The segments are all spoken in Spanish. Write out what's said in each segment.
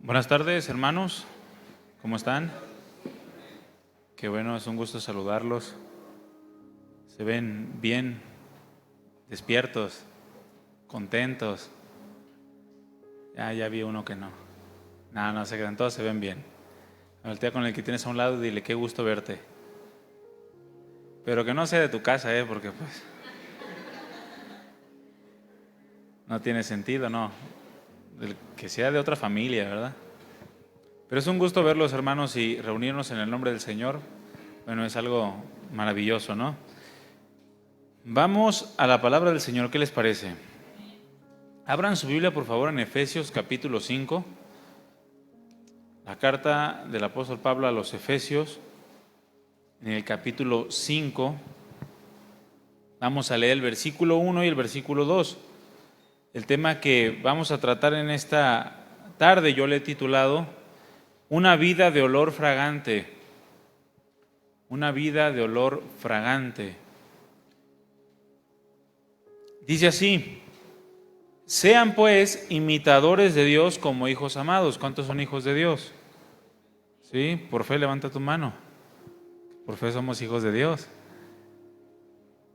Buenas tardes, hermanos. ¿Cómo están? Qué bueno, es un gusto saludarlos. Se ven bien, despiertos, contentos. Ya vi uno que no. No se crean, todos se ven bien. Voltea con el que tienes a un lado y dile, qué gusto verte. Pero que no sea de tu casa, porque pues no tiene sentido, no. Que sea de otra familia, ¿verdad? Pero es un gusto verlos, hermanos, y reunirnos en el nombre del Señor. Bueno, es algo maravilloso, ¿no? Vamos a la palabra del Señor, ¿qué les parece? Abran su Biblia, por favor, en Efesios capítulo 5, la carta del apóstol Pablo a los Efesios, en el capítulo 5. Vamos a leer el versículo 1 y el versículo 2. El tema que vamos a tratar en esta tarde yo le he titulado Una vida de olor fragante. Una vida de olor fragante. Dice así: sean pues imitadores de Dios como hijos amados. ¿Cuántos son hijos de Dios? Sí, por fe levanta tu mano. Por fe somos hijos de Dios.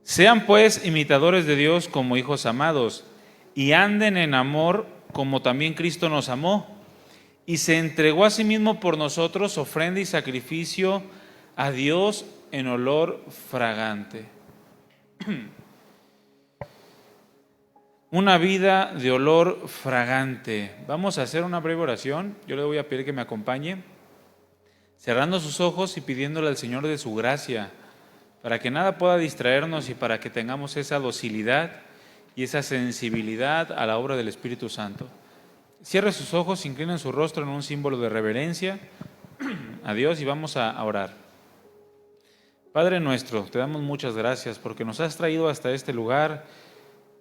Sean pues imitadores de Dios como hijos amados, y anden en amor como también Cristo nos amó, y se entregó a sí mismo por nosotros, ofrenda y sacrificio a Dios en olor fragante. Una vida de olor fragante. Vamos a hacer una breve oración. Yo le voy a pedir que me acompañe, cerrando sus ojos y pidiéndole al Señor de su gracia, para que nada pueda distraernos y para que tengamos esa docilidad y esa sensibilidad a la obra del Espíritu Santo. Cierre sus ojos, inclinen su rostro en un símbolo de reverencia a Dios y vamos a orar. Padre nuestro, te damos muchas gracias porque nos has traído hasta este lugar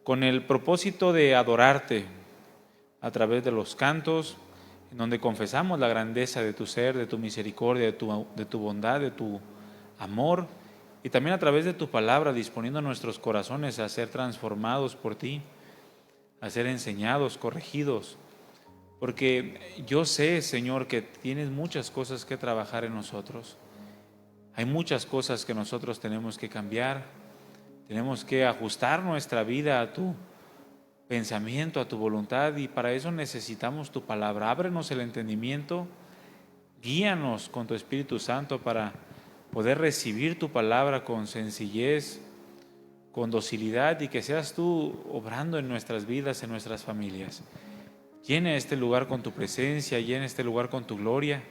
con el propósito de adorarte a través de los cantos, en donde confesamos la grandeza de tu ser, de tu misericordia, de tu bondad, de tu amor, y también a través de tu palabra, disponiendo nuestros corazones a ser transformados por ti, a ser enseñados, corregidos, porque yo sé, Señor, que tienes muchas cosas que trabajar en nosotros. Hay muchas cosas que nosotros tenemos que cambiar. Tenemos que ajustar nuestra vida a tu pensamiento, a tu voluntad, y para eso necesitamos tu palabra. Ábrenos el entendimiento, guíanos con tu Espíritu Santo para poder recibir tu palabra con sencillez, con docilidad, y que seas tú obrando en nuestras vidas, en nuestras familias. Llena este lugar con tu presencia, llena este lugar con tu gloria,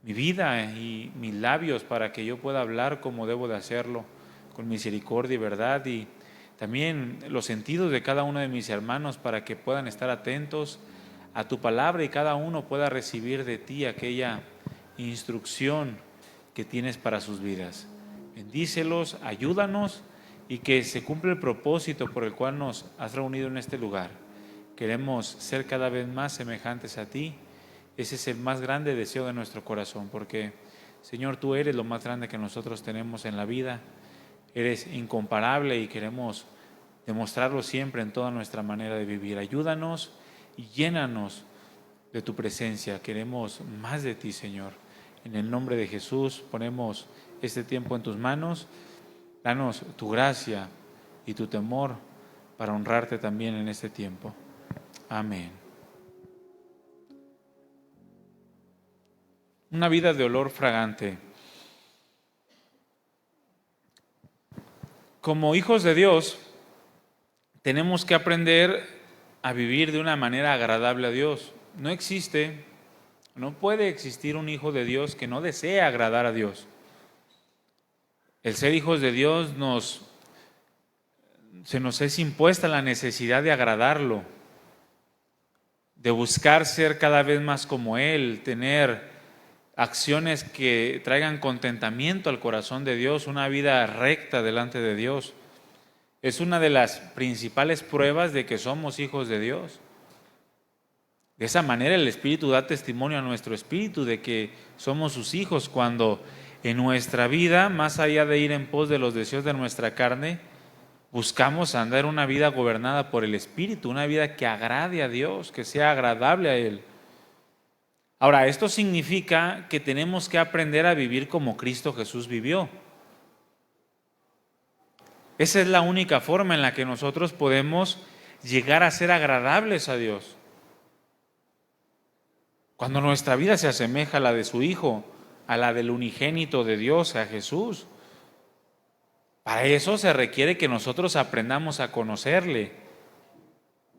mi vida y mis labios, para que yo pueda hablar como debo de hacerlo, con misericordia y verdad, y también los sentidos de cada uno de mis hermanos para que puedan estar atentos a tu palabra y cada uno pueda recibir de ti aquella instrucción que tienes para sus vidas. Bendícelos, ayúdanos y que se cumpla el propósito por el cual nos has reunido en este lugar. Queremos ser cada vez más semejantes a ti. Ese es el más grande deseo de nuestro corazón, porque Señor, tú eres lo más grande que nosotros tenemos en la vida. Eres incomparable y queremos demostrarlo siempre en toda nuestra manera de vivir. Ayúdanos y llénanos de tu presencia. Queremos más de ti, Señor. En el nombre de Jesús ponemos este tiempo en tus manos. Danos tu gracia y tu temor para honrarte también en este tiempo. Amén. Una vida de olor fragante. Como hijos de Dios, tenemos que aprender a vivir de una manera agradable a Dios. No puede existir un hijo de Dios que no desee agradar a Dios. El ser hijos de Dios se nos es impuesta la necesidad de agradarlo, de buscar ser cada vez más como Él, tener acciones que traigan contentamiento al corazón de Dios, una vida recta delante de Dios. Es una de las principales pruebas de que somos hijos de Dios. De esa manera el Espíritu da testimonio a nuestro espíritu de que somos sus hijos, cuando en nuestra vida, más allá de ir en pos de los deseos de nuestra carne, buscamos andar una vida gobernada por el Espíritu, una vida que agrade a Dios, que sea agradable a Él. Ahora, esto significa que tenemos que aprender a vivir como Cristo Jesús vivió. Esa es la única forma en la que nosotros podemos llegar a ser agradables a Dios. Cuando nuestra vida se asemeja a la de su Hijo, a la del unigénito de Dios, a Jesús. Para eso se requiere que nosotros aprendamos a conocerle,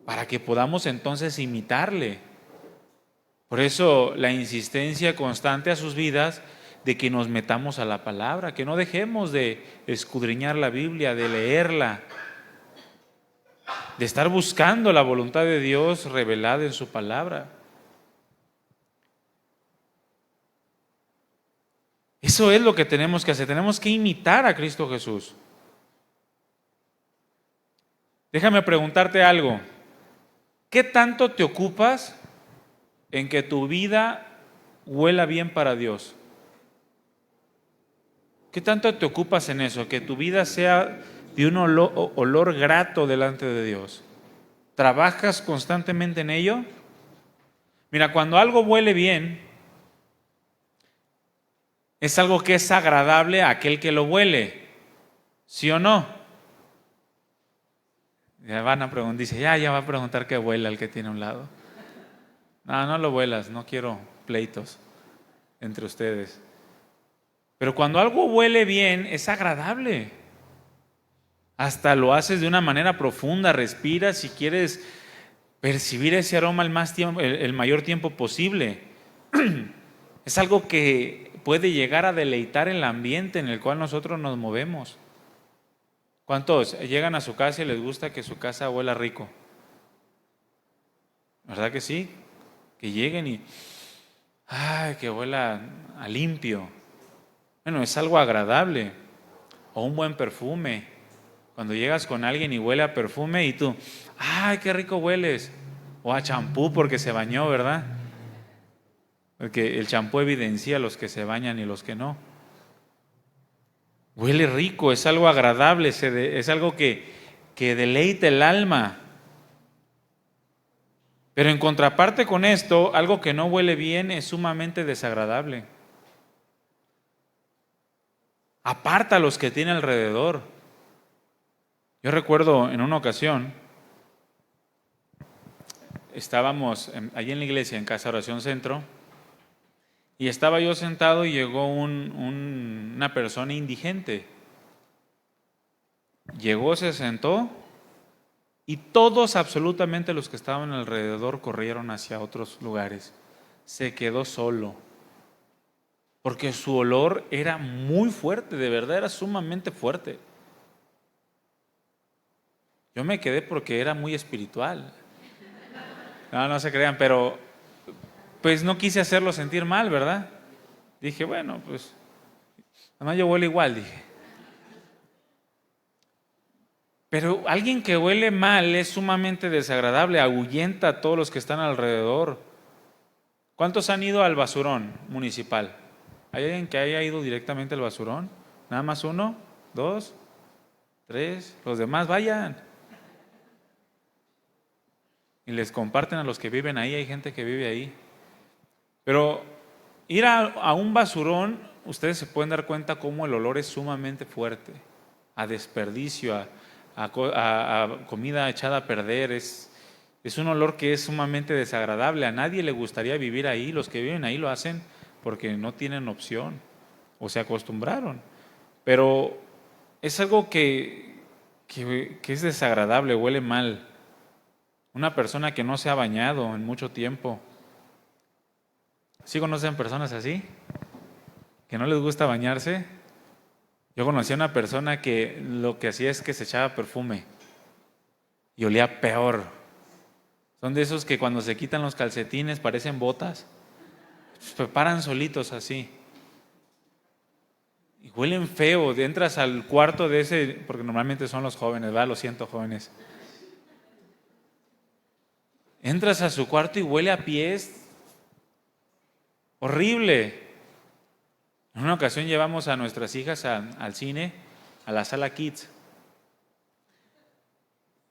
para que podamos entonces imitarle. Por eso la insistencia constante a sus vidas de que nos metamos a la palabra, que no dejemos de escudriñar la Biblia, de leerla, de estar buscando la voluntad de Dios revelada en su palabra. Eso es lo que tenemos que hacer, tenemos que imitar a Cristo Jesús. Déjame preguntarte algo. ¿Qué tanto te ocupas en que tu vida huela bien para Dios? ¿Qué tanto te ocupas en eso? Que tu vida sea de un olor grato delante de Dios. ¿Trabajas constantemente en ello? Mira, cuando algo huele bien, es algo que es agradable a aquel que lo huele, ¿sí o no? Ya van a preguntar, dice, ya va a preguntar qué huele al que tiene a un lado. No lo huelas, no quiero pleitos entre ustedes. Pero cuando algo huele bien, es agradable. Hasta lo haces de una manera profunda, respiras si quieres percibir ese aroma el mayor tiempo posible. Es algo que puede llegar a deleitar el ambiente en el cual nosotros nos movemos. ¿Cuántos llegan a su casa y les gusta que su casa huela rico? ¿Verdad que sí? Que lleguen y que huela a limpio. Bueno, es algo agradable. O un buen perfume. Cuando llegas con alguien y huele a perfume y tú, qué rico hueles. O a champú porque se bañó, ¿verdad? Porque el champú evidencia a los que se bañan y los que no. Huele rico, es algo agradable, es algo que deleita el alma. Pero en contraparte con esto, algo que no huele bien es sumamente desagradable. Aparta a los que tiene alrededor. Yo recuerdo en una ocasión, estábamos allí en la iglesia, en Casa Oración Centro, y estaba yo sentado y llegó una persona indigente. Llegó, se sentó y todos, absolutamente los que estaban alrededor, corrieron hacia otros lugares. Se quedó solo, porque su olor era muy fuerte, de verdad era sumamente fuerte. Yo me quedé porque era muy espiritual. No se crean, pero pues no quise hacerlo sentir mal, ¿verdad? Dije, bueno, pues además yo huelo igual, dije. Pero alguien que huele mal es sumamente desagradable, ahuyenta a todos los que están alrededor. ¿Cuántos han ido al basurón municipal? ¿Hay alguien que haya ido directamente al basurón? ¿Nada más 1, 2, 3? Los demás vayan. Y les comparten a los que viven ahí, hay gente que vive ahí. Pero ir a un basurón, ustedes se pueden dar cuenta cómo el olor es sumamente fuerte, a desperdicio, a comida echada a perder, es un olor que es sumamente desagradable. A nadie le gustaría vivir ahí. Los que viven ahí lo hacen porque no tienen opción o se acostumbraron. Pero es algo que es desagradable, huele mal. Una persona que no se ha bañado en mucho tiempo. ¿Sí conocen personas así? ¿Que no les gusta bañarse? Yo conocí a una persona que lo que hacía es que se echaba perfume y olía peor. Son de esos que cuando se quitan los calcetines parecen botas. Se paran solitos así. Y huelen feo. Entras al cuarto de ese, porque normalmente son los jóvenes, ¿verdad? Lo siento, jóvenes. Entras a su cuarto y huele a pies. Horrible. En una ocasión llevamos a nuestras hijas al cine, a la sala Kids.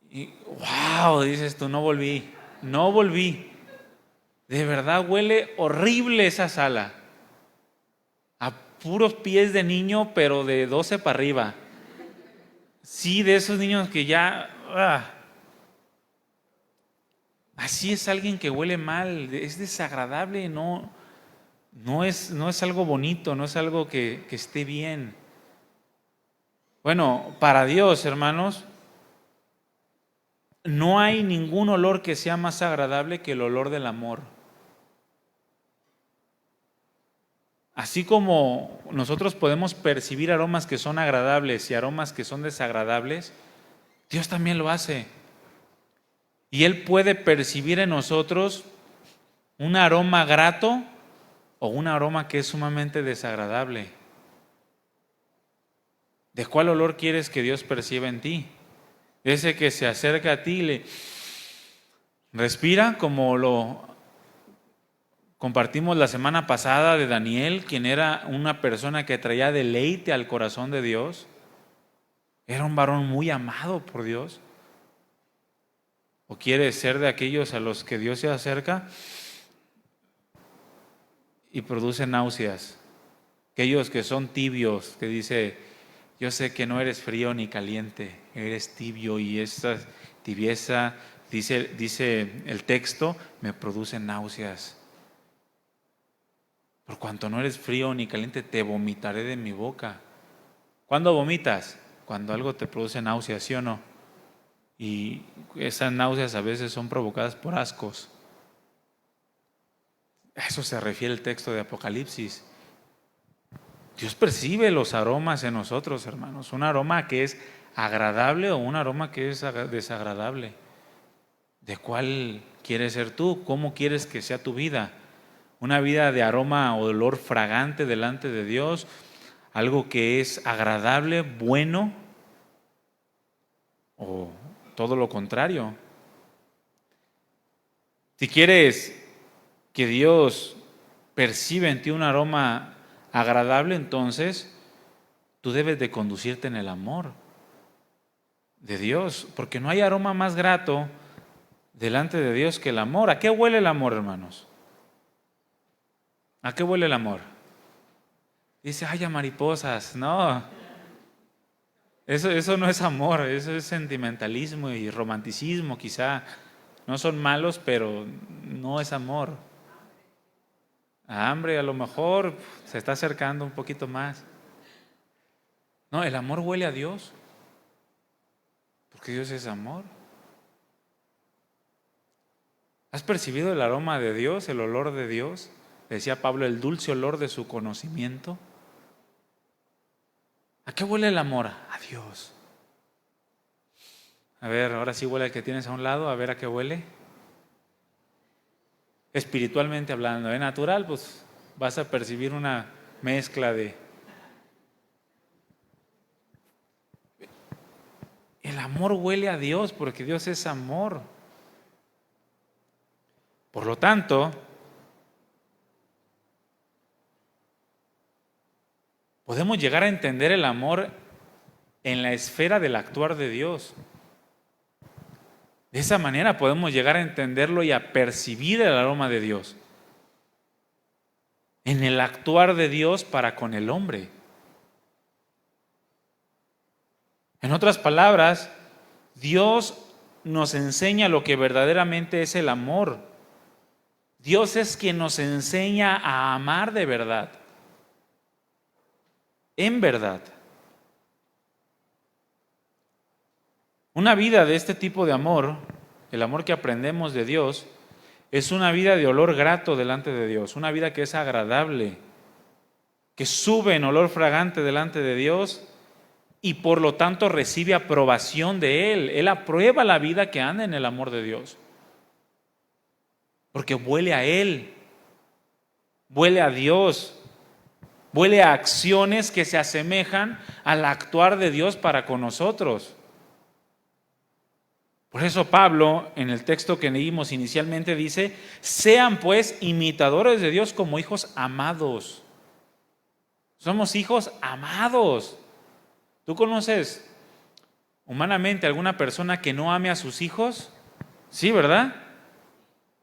Y wow, dices tú, no volví. De verdad huele horrible esa sala. A puros pies de niño, pero de 12 para arriba. Sí, de esos niños que ya... Así es alguien que huele mal, es desagradable, no es algo bonito, no es algo que esté bien. Bueno, para Dios, hermanos, no hay ningún olor que sea más agradable que el olor del amor. Así como nosotros podemos percibir aromas que son agradables y aromas que son desagradables, Dios también lo hace. Y Él puede percibir en nosotros un aroma grato o un aroma que es sumamente desagradable. ¿De cuál olor quieres que Dios perciba en ti? Ese que se acerca a ti y le respira, como lo compartimos la semana pasada de Daniel, quien era una persona que traía deleite al corazón de Dios. Era un varón muy amado por Dios. ¿O quieres ser de aquellos a los que Dios se acerca y produce náuseas? Aquellos que son tibios, que dice: yo sé que no eres frío ni caliente, eres tibio, y esa tibieza, dice el texto, me produce náuseas. Por cuanto no eres frío ni caliente, te vomitaré de mi boca. ¿Cuándo vomitas? Cuando algo te produce náuseas, ¿sí o no? Y esas náuseas a veces son provocadas por ascos. A eso se refiere el texto de Apocalipsis. Dios percibe los aromas en nosotros, hermanos. Un aroma que es agradable o un aroma que es desagradable. ¿De cuál quieres ser tú? ¿Cómo quieres que sea tu vida? ¿Una vida de aroma o olor fragante delante de Dios? ¿Algo que es agradable, bueno? ¿O todo lo contrario? Si quieres que Dios perciba en ti un aroma agradable, entonces tú debes de conducirte en el amor de Dios, porque no hay aroma más grato delante de Dios que el amor. ¿A qué huele el amor, hermanos? ¿A qué huele el amor? Dice: ay, a mariposas. No, eso no es amor, eso es sentimentalismo y romanticismo quizá. No son malos, pero no es amor. A hambre a lo mejor se está acercando un poquito más. No, el amor huele a Dios, porque Dios es amor. ¿Has percibido el aroma de Dios, el olor de Dios? Decía Pablo, el dulce olor de su conocimiento. ¿A qué huele el amor? A Dios. A ver, ahora sí huele al que tienes a un lado, a ver a qué huele. Espiritualmente hablando, natural, pues vas a percibir una mezcla de... El amor huele a Dios porque Dios es amor. Por lo tanto, podemos llegar a entender el amor en la esfera del actuar de Dios. De esa manera podemos llegar a entenderlo y a percibir el aroma de Dios en el actuar de Dios para con el hombre. En otras palabras, Dios nos enseña lo que verdaderamente es el amor. Dios es quien nos enseña a amar de verdad, en verdad. Una vida de este tipo de amor, el amor que aprendemos de Dios, es una vida de olor grato delante de Dios, una vida que es agradable, que sube en olor fragante delante de Dios y por lo tanto recibe aprobación de Él. Él aprueba la vida que anda en el amor de Dios, porque huele a Él, huele a Dios, huele a acciones que se asemejan al actuar de Dios para con nosotros. Por eso Pablo, en el texto que leímos inicialmente, dice: sean pues imitadores de Dios como hijos amados. Somos hijos amados. ¿Tú conoces humanamente alguna persona que no ame a sus hijos? Sí, ¿verdad?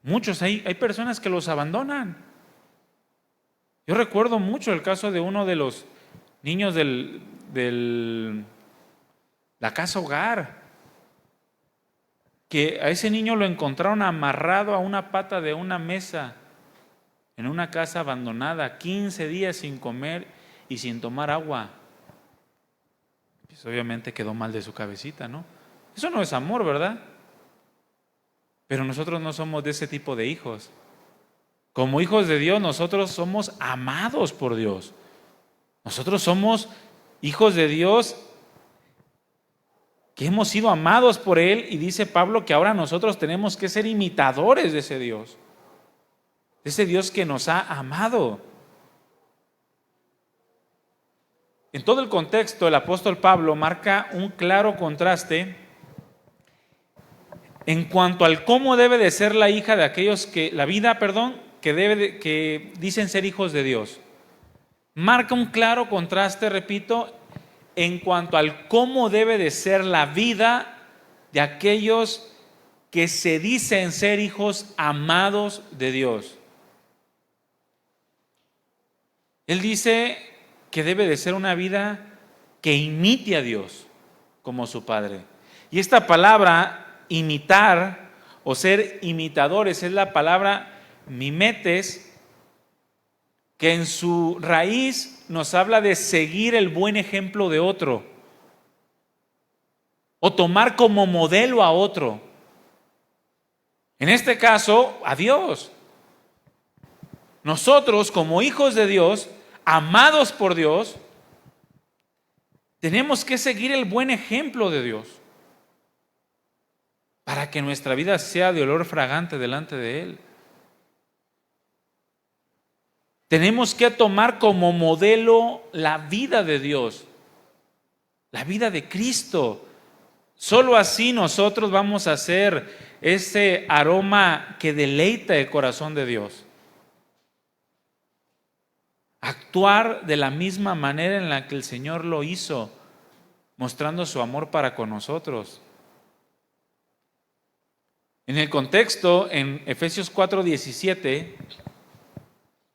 Muchos, hay personas que los abandonan. Yo recuerdo mucho el caso de uno de los niños la casa hogar, que a ese niño lo encontraron amarrado a una pata de una mesa en una casa abandonada, 15 días sin comer y sin tomar agua. Pues obviamente quedó mal de su cabecita, ¿no? Eso no es amor, ¿verdad? Pero nosotros no somos de ese tipo de hijos. Como hijos de Dios, nosotros somos amados por Dios. Nosotros somos hijos de Dios que hemos sido amados por Él, y dice Pablo que ahora nosotros tenemos que ser imitadores de ese Dios que nos ha amado. En todo el contexto, el apóstol Pablo marca un claro contraste en cuanto al cómo debe de ser la hija de aquellos la vida, que dicen ser hijos de Dios. Marca un claro contraste, repito, en cuanto al cómo debe de ser la vida de aquellos que se dicen ser hijos amados de Dios. Él dice que debe de ser una vida que imite a Dios como su Padre. Y esta palabra, imitar o ser imitadores, es la palabra mimetes, que en su raíz nos habla de seguir el buen ejemplo de otro o tomar como modelo a otro. En este caso, a Dios. Nosotros, como hijos de Dios, amados por Dios, tenemos que seguir el buen ejemplo de Dios para que nuestra vida sea de olor fragante delante de Él. Tenemos que tomar como modelo la vida de Dios, la vida de Cristo. Solo así nosotros vamos a ser ese aroma que deleita el corazón de Dios. Actuar de la misma manera en la que el Señor lo hizo, mostrando su amor para con nosotros. En el contexto, en Efesios 4:17,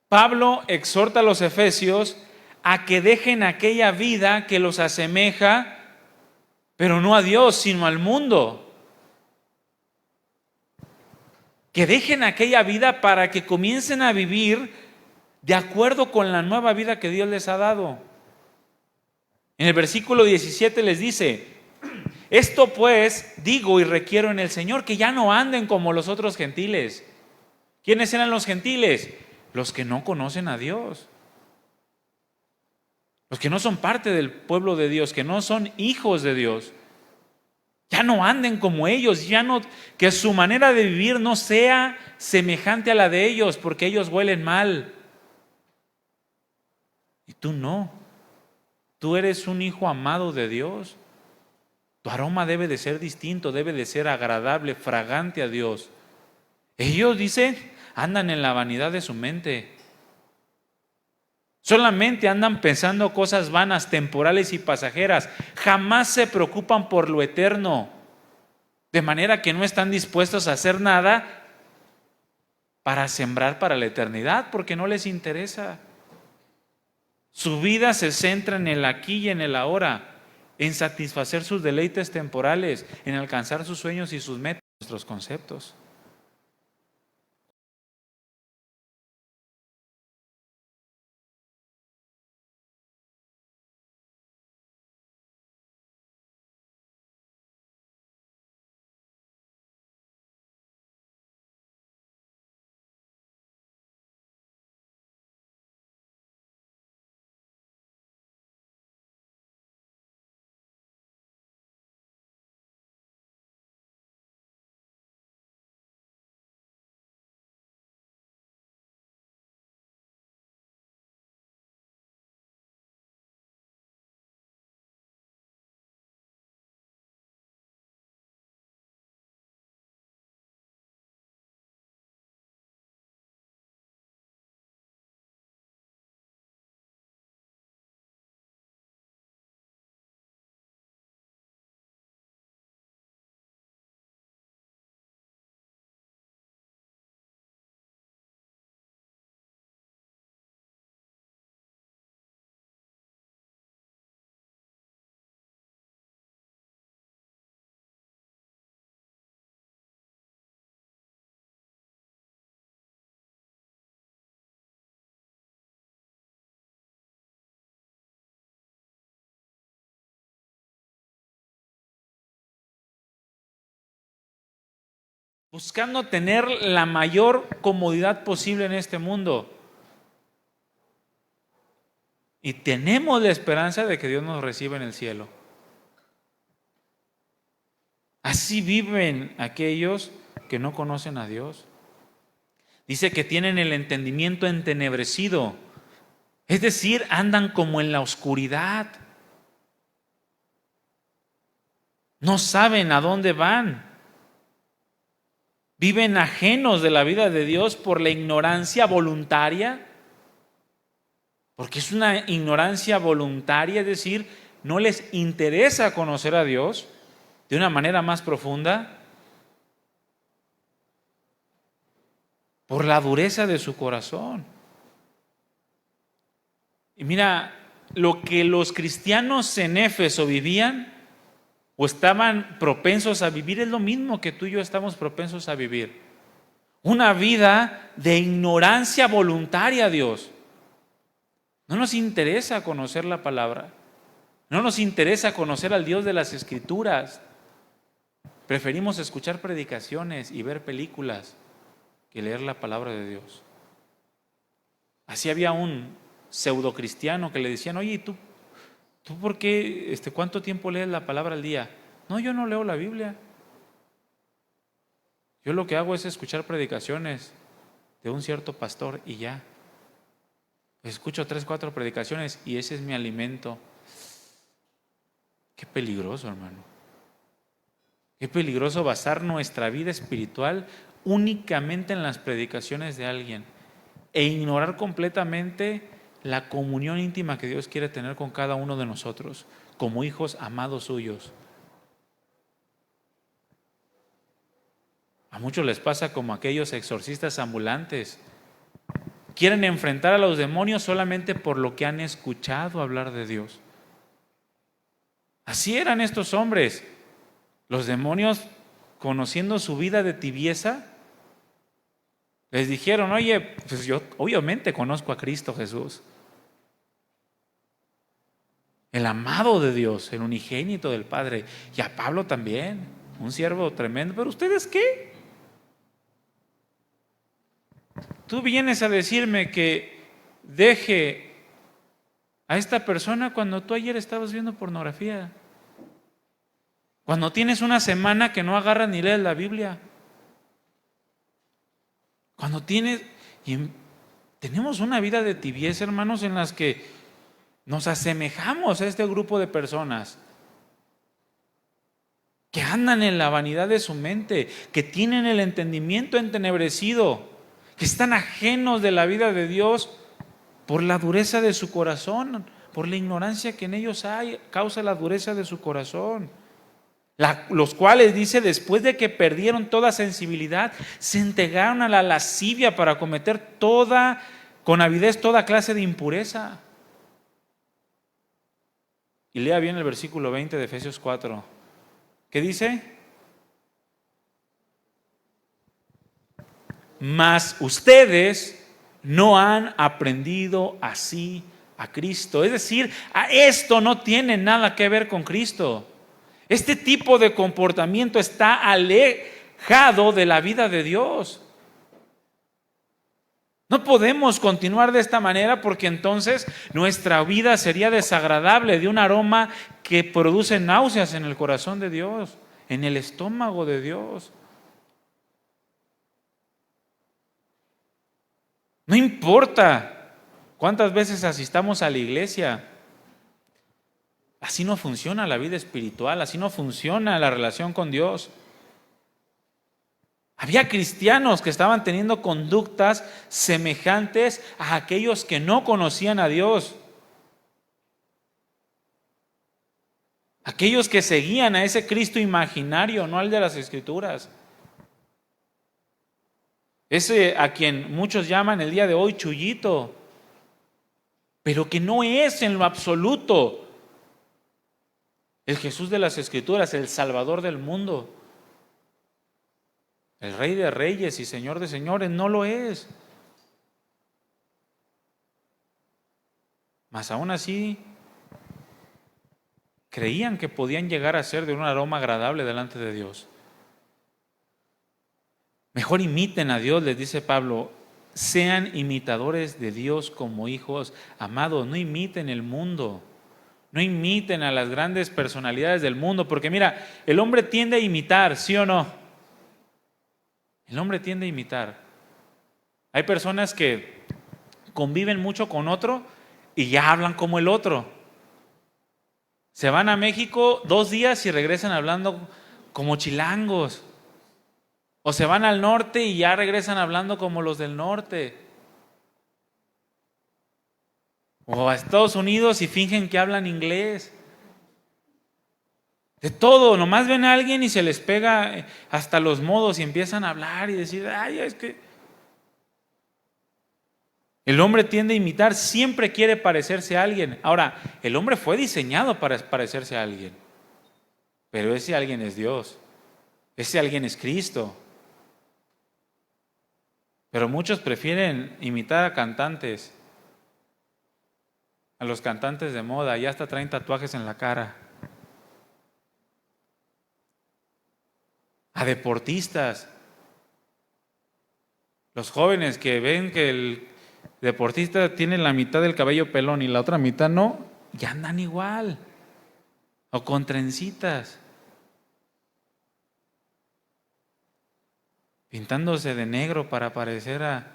Pablo exhorta a los efesios a que dejen aquella vida que los asemeja, pero no a Dios, sino al mundo. Que dejen aquella vida para que comiencen a vivir de acuerdo con la nueva vida que Dios les ha dado. En el versículo 17 les dice: esto pues digo y requiero en el Señor, que ya no anden como los otros gentiles. ¿Quiénes eran los gentiles? Los que no conocen a Dios, los que no son parte del pueblo de Dios, que no son hijos de Dios. Ya no anden como ellos, que su manera de vivir no sea semejante a la de ellos, porque ellos huelen mal. Y tú no. Tú eres un hijo amado de Dios. Tu aroma debe de ser distinto, debe de ser agradable, fragante a Dios. Ellos, dice, andan en la vanidad de su mente. Solamente andan pensando cosas vanas, temporales y pasajeras. Jamás se preocupan por lo eterno. De manera que no están dispuestos a hacer nada para sembrar para la eternidad, porque no les interesa. Su vida se centra en el aquí y en el ahora, en satisfacer sus deleites temporales, en alcanzar sus sueños y sus metas, nuestros conceptos. buscando tener la mayor comodidad posible en este mundo. Y tenemos la esperanza de que Dios nos reciba en el cielo. Así viven aquellos que no conocen a Dios. Dice que tienen el entendimiento entenebrecido, es decir, andan como en la oscuridad. No saben a dónde van. Viven ajenos de la vida de Dios por la ignorancia voluntaria, porque es una ignorancia voluntaria, es decir, no les interesa conocer a Dios de una manera más profunda, por la dureza de su corazón. Y mira, lo que los cristianos en Éfeso vivían o estaban propensos a vivir es lo mismo que tú y yo estamos propensos a vivir. Una vida de ignorancia voluntaria a Dios. No nos interesa conocer la palabra. No nos interesa conocer al Dios de las Escrituras. Preferimos escuchar predicaciones y ver películas que leer la palabra de Dios. Así había un pseudo cristiano que le decían: oye, ¿tú por qué, cuánto tiempo lees la palabra al día? No, yo no leo la Biblia. Yo lo que hago es escuchar predicaciones de un cierto pastor y ya. Escucho 3, 4 predicaciones y ese es mi alimento. Qué peligroso, hermano. Qué peligroso basar nuestra vida espiritual únicamente en las predicaciones de alguien e ignorar completamente la comunión íntima que Dios quiere tener con cada uno de nosotros como hijos amados suyos. A muchos les pasa como aquellos exorcistas ambulantes. Quieren enfrentar a los demonios solamente por lo que han escuchado hablar de Dios. Así eran estos hombres. Los demonios, conociendo su vida de tibieza, les dijeron: oye, pues yo obviamente conozco a Cristo Jesús, el amado de Dios, el unigénito del Padre, y a Pablo también, un siervo tremendo. ¿Pero ustedes qué? Tú vienes a decirme que deje a esta persona cuando tú ayer estabas viendo pornografía, cuando tienes una semana que no agarras ni lees la Biblia, cuando tenemos una vida de tibieza, hermanos, en las que nos asemejamos a este grupo de personas que andan en la vanidad de su mente, que tienen el entendimiento entenebrecido, que están ajenos de la vida de Dios por la dureza de su corazón, por la ignorancia que en ellos hay, causa la dureza de su corazón. Los cuales, dice, después de que perdieron toda sensibilidad, se entregaron a la lascivia para cometer con avidez toda clase de impureza. Y lea bien el versículo 20 de Efesios 4. ¿Qué dice? Mas ustedes no han aprendido así a Cristo. Es decir, a esto no tiene nada que ver con Cristo. Este tipo de comportamiento está alejado de la vida de Dios. No podemos continuar de esta manera porque entonces nuestra vida sería desagradable, de un aroma que produce náuseas en el corazón de Dios, en el estómago de Dios. No importa cuántas veces asistamos a la iglesia, así no funciona la vida espiritual, así no funciona la relación con Dios. Había cristianos que estaban teniendo conductas semejantes a aquellos que no conocían a Dios. Aquellos que seguían a ese Cristo imaginario, no al de las Escrituras. Ese a quien muchos llaman el día de hoy Chuyito, pero que no es en lo absoluto el Jesús de las Escrituras, el Salvador del mundo, el Rey de Reyes y Señor de Señores, no lo es. Mas aún así creían que podían llegar a ser de un aroma agradable delante de Dios. Mejor imiten a Dios, les dice Pablo. Sean imitadores de Dios como hijos amados. No imiten el mundo. No imiten a las grandes personalidades del mundo. Porque mira, el hombre tiende a imitar, ¿sí o no? El hombre tiende a imitar. Hay personas que conviven mucho con otro y ya hablan como el otro. Se van a México 2 días y regresan hablando como chilangos. O se van al norte y ya regresan hablando como los del norte. O a Estados Unidos y fingen que hablan inglés. De todo, nomás ven a alguien y se les pega hasta los modos y empiezan a hablar y decir, ay, es que... El hombre tiende a imitar, siempre quiere parecerse a alguien. Ahora, el hombre fue diseñado para parecerse a alguien. Pero ese alguien es Dios. Ese alguien es Cristo. Pero muchos prefieren imitar a cantantes, a los cantantes de moda, y hasta traen tatuajes en la cara. A deportistas. Los jóvenes que ven que el deportista tiene la mitad del cabello pelón y la otra mitad no, ya andan igual. O con trencitas. Pintándose de negro para parecer a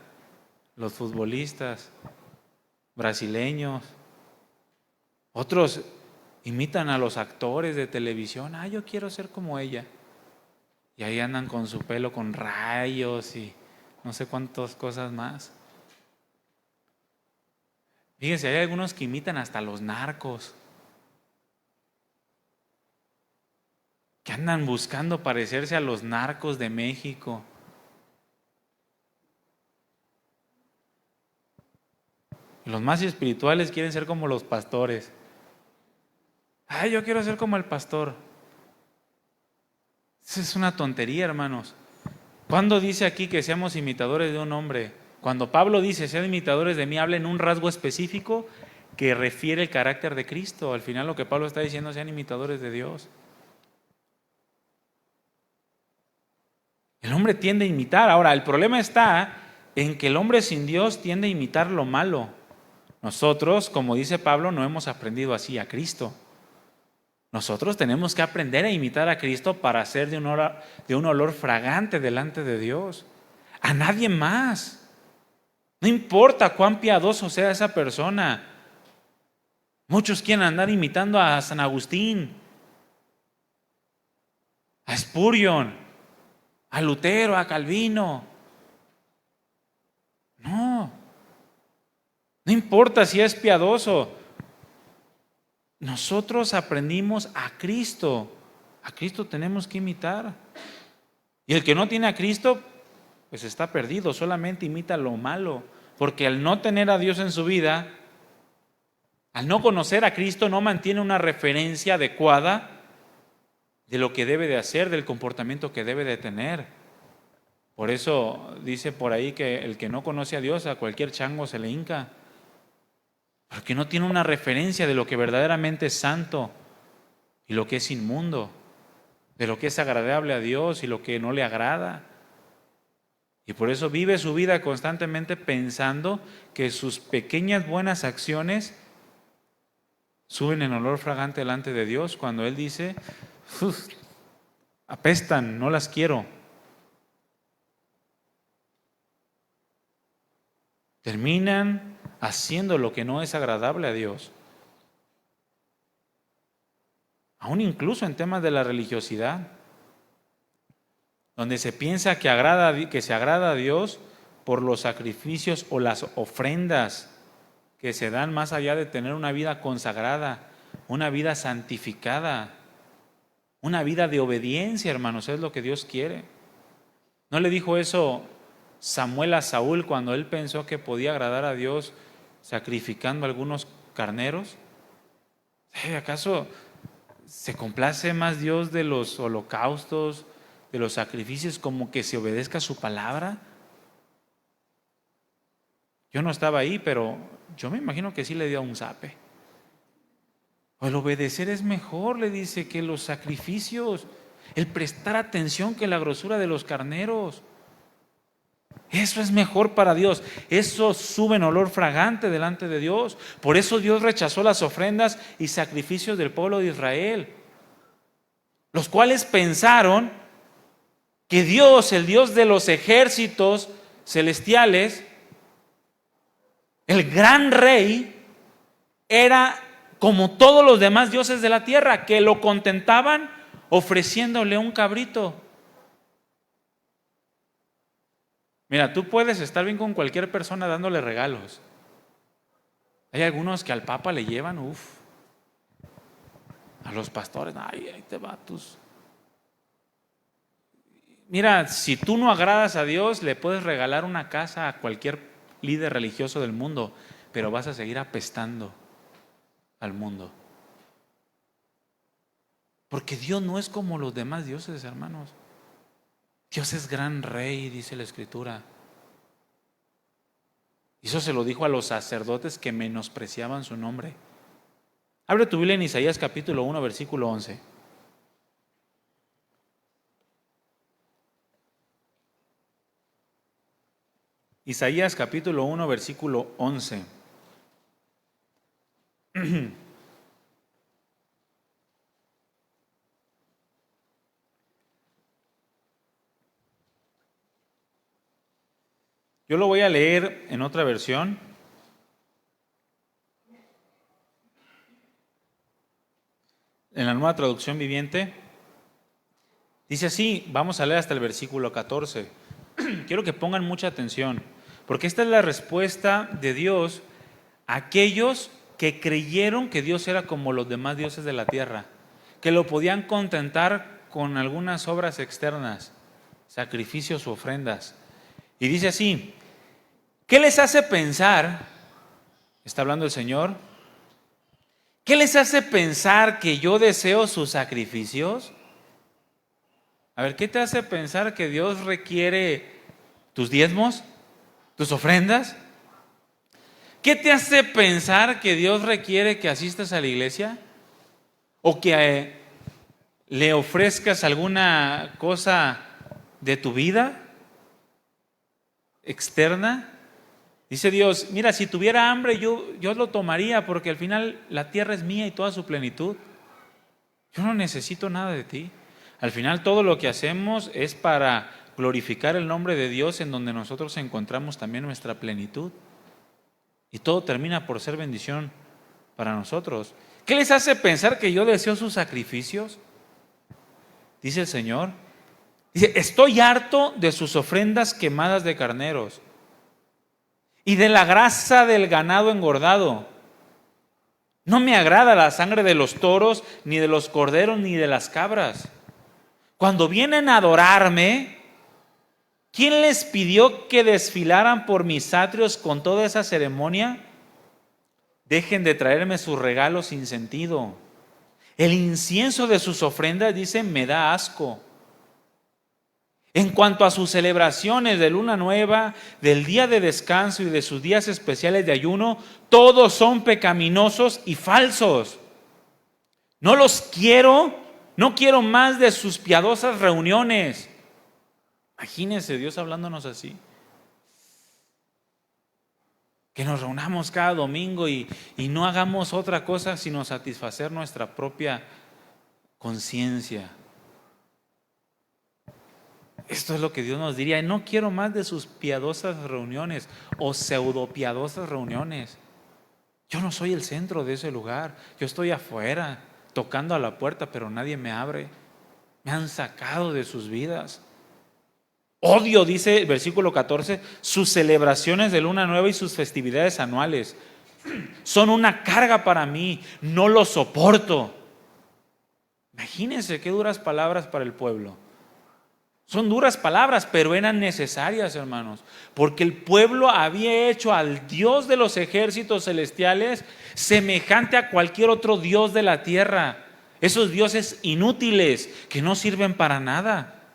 los futbolistas brasileños. Otros imitan a los actores de televisión. Ah, yo quiero ser como ella. Y ahí andan con su pelo con rayos y no sé cuántas cosas más. Fíjense, hay algunos que imitan hasta los narcos. Que andan buscando parecerse a los narcos de México. Los más espirituales quieren ser como los pastores. Ay, yo quiero ser como el pastor. Esa es una tontería, hermanos. ¿Cuándo dice aquí que seamos imitadores de un hombre? Cuando Pablo dice, sean imitadores de mí, habla en un rasgo específico que refiere el carácter de Cristo. Al final lo que Pablo está diciendo, sean imitadores de Dios. El hombre tiende a imitar. Ahora, el problema está en que el hombre sin Dios tiende a imitar lo malo. Nosotros, como dice Pablo, no hemos aprendido así a Cristo. Nosotros tenemos que aprender a imitar a Cristo para ser de un olor fragante delante de Dios. A nadie más. No importa cuán piadoso sea esa persona. Muchos quieren andar imitando a San Agustín, a Spurgeon, a Lutero, a Calvino. No importa si es piadoso. Nosotros aprendimos a Cristo. A Cristo tenemos que imitar. Y el que no tiene a Cristo, pues está perdido, solamente imita lo malo. Porque al no tener a Dios en su vida, al no conocer a Cristo, no mantiene una referencia adecuada de lo que debe de hacer, del comportamiento que debe de tener. Por eso dice por ahí que el que no conoce a Dios, a cualquier chango se le hinca. Porque no tiene una referencia de lo que verdaderamente es santo y lo que es inmundo, de lo que es agradable a Dios y lo que no le agrada. Y por eso vive su vida constantemente pensando que sus pequeñas buenas acciones suben en olor fragante delante de Dios, cuando Él dice, apestan, no las quiero. Terminan haciendo lo que no es agradable a Dios. Aún incluso en temas de la religiosidad, donde se piensa que se agrada a Dios por los sacrificios o las ofrendas que se dan más allá de tener una vida consagrada, una vida santificada, una vida de obediencia, hermanos, es lo que Dios quiere. ¿No le dijo eso Samuel a Saúl cuando él pensó que podía agradar a Dios sacrificando algunos carneros? ¿Acaso se complace más Dios de los holocaustos, de los sacrificios, como que se obedezca su palabra? Yo no estaba ahí, pero yo me imagino que sí le dio un zape. El obedecer es mejor, le dice, que los sacrificios, el prestar atención que la grosura de los carneros. Eso es mejor para Dios. Eso sube en olor fragante delante de Dios. Por eso Dios rechazó las ofrendas y sacrificios del pueblo de Israel, los cuales pensaron que Dios, el Dios de los ejércitos celestiales, el gran rey, era como todos los demás dioses de la tierra, que lo contentaban ofreciéndole un cabrito. Mira, tú puedes estar bien con cualquier persona dándole regalos. Hay algunos que al Papa le llevan, a los pastores, ay, ahí te va tus. Mira, si tú no agradas a Dios, le puedes regalar una casa a cualquier líder religioso del mundo, pero vas a seguir apestando al mundo. Porque Dios no es como los demás dioses, hermanos. Dios es gran rey, dice la Escritura. Y eso se lo dijo a los sacerdotes que menospreciaban su nombre. Abre tu Biblia en Isaías capítulo 1, versículo 11. Isaías capítulo 1, versículo 11. Yo lo voy a leer en otra versión. En la Nueva Traducción Viviente. Dice así, vamos a leer hasta el versículo 14. Quiero que pongan mucha atención, porque esta es la respuesta de Dios a aquellos que creyeron que Dios era como los demás dioses de la tierra, que lo podían contentar con algunas obras externas, sacrificios u ofrendas. Y dice así, ¿qué les hace pensar? Está hablando el Señor. ¿Qué les hace pensar que yo deseo sus sacrificios? A ver, ¿qué te hace pensar que Dios requiere tus diezmos, tus ofrendas? ¿Qué te hace pensar que Dios requiere que asistas a la iglesia? ¿O que le ofrezcas alguna cosa de tu vida externa? Dice Dios, mira, si tuviera hambre yo lo tomaría, porque al final la tierra es mía y toda su plenitud. Yo no necesito nada de ti. Al final todo lo que hacemos es para glorificar el nombre de Dios, en donde nosotros encontramos también nuestra plenitud. Y todo termina por ser bendición para nosotros. ¿Qué les hace pensar que yo deseo sus sacrificios? Dice el Señor. Dice, estoy harto de sus ofrendas quemadas de carneros y de la grasa del ganado engordado. No me agrada la sangre de los toros, ni de los corderos, ni de las cabras. Cuando vienen a adorarme, ¿quién les pidió que desfilaran por mis atrios con toda esa ceremonia? Dejen de traerme sus regalos sin sentido. El incienso de sus ofrendas, dicen, me da asco. En cuanto a sus celebraciones de luna nueva, del día de descanso y de sus días especiales de ayuno, todos son pecaminosos y falsos. No los quiero, no quiero más de sus piadosas reuniones. Imagínense Dios hablándonos así. Que nos reunamos cada domingo y no hagamos otra cosa sino satisfacer nuestra propia conciencia. Esto es lo que Dios nos diría. No quiero más de sus piadosas reuniones o pseudo piadosas reuniones. Yo no soy el centro de ese lugar. Yo estoy afuera tocando a la puerta, pero nadie me abre. Me han sacado de sus vidas. Odio, dice el versículo 14, sus celebraciones de luna nueva y sus festividades anuales. Son una carga para mí. No lo soporto. Imagínense qué duras palabras para el pueblo. Son duras palabras, pero eran necesarias, hermanos, porque el pueblo había hecho al Dios de los ejércitos celestiales semejante a cualquier otro Dios de la tierra. Esos dioses inútiles que no sirven para nada.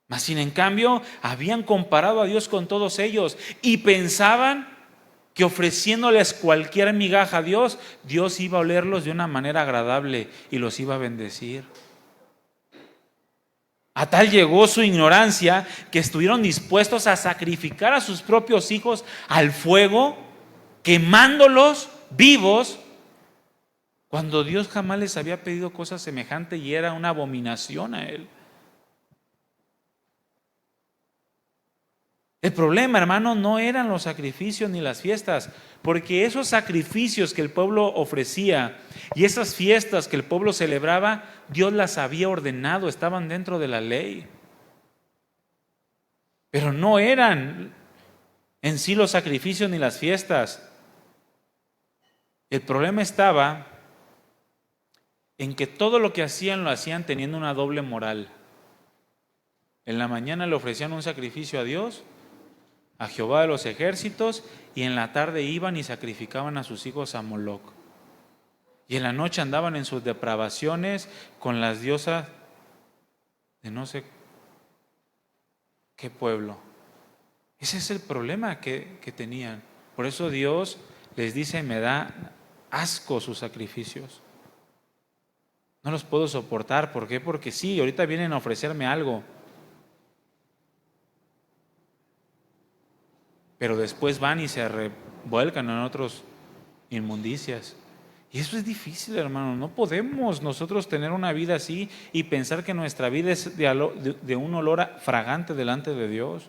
Mas sin en cambio, habían comparado a Dios con todos ellos y pensaban que ofreciéndoles cualquier migaja a Dios, Dios iba a olerlos de una manera agradable y los iba a bendecir. A tal llegó su ignorancia que estuvieron dispuestos a sacrificar a sus propios hijos al fuego, quemándolos vivos, cuando Dios jamás les había pedido cosa semejante y era una abominación a Él. El problema, hermano, no eran los sacrificios ni las fiestas, porque esos sacrificios que el pueblo ofrecía y esas fiestas que el pueblo celebraba, Dios las había ordenado, estaban dentro de la ley. Pero no eran en sí los sacrificios ni las fiestas. El problema estaba en que todo lo que hacían lo hacían teniendo una doble moral. En la mañana le ofrecían un sacrificio a Dios, a Jehová de los ejércitos, y en la tarde iban y sacrificaban a sus hijos a Moloc. Y en la noche andaban en sus depravaciones con las diosas de no sé qué pueblo. Ese es el problema que tenían. Por eso Dios les dice: me da asco sus sacrificios. No los puedo soportar. ¿Por qué? Porque sí, ahorita vienen a ofrecerme algo, pero después van y se revuelcan en otros inmundicias. Y eso es difícil, hermano. No podemos nosotros tener una vida así y pensar que nuestra vida es de un olor fragante delante de Dios.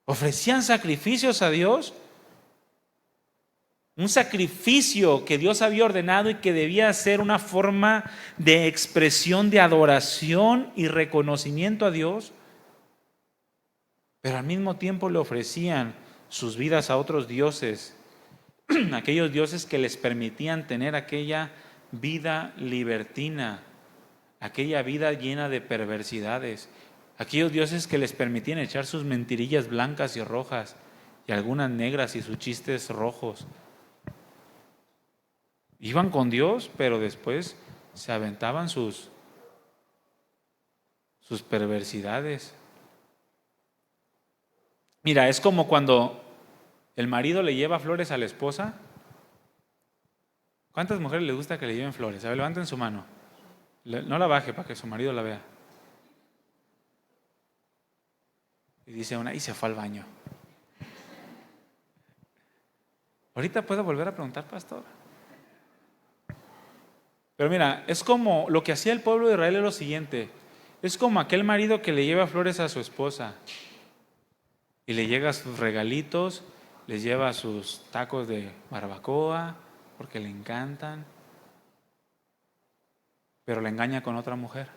Ofrecían sacrificios a Dios, un sacrificio que Dios había ordenado y que debía ser una forma de expresión de adoración y reconocimiento a Dios. Pero al mismo tiempo le ofrecían sus vidas a otros dioses, aquellos dioses que les permitían tener aquella vida libertina, aquella vida llena de perversidades, aquellos dioses que les permitían echar sus mentirillas blancas y rojas y algunas negras y sus chistes rojos. Iban con Dios, pero después se aventaban sus perversidades. Mira, es como cuando el marido le lleva flores a la esposa. ¿Cuántas mujeres les gusta que le lleven flores? A ver, levanten su mano. No la baje para que su marido la vea. Y dice una: y se fue al baño. Ahorita puedo volver a preguntar, pastor. Pero mira, es como lo que hacía el pueblo de Israel es lo siguiente. Es como aquel marido que le lleva flores a su esposa y le llega sus regalitos, les lleva sus tacos de barbacoa porque le encantan, pero la engaña con otra mujer.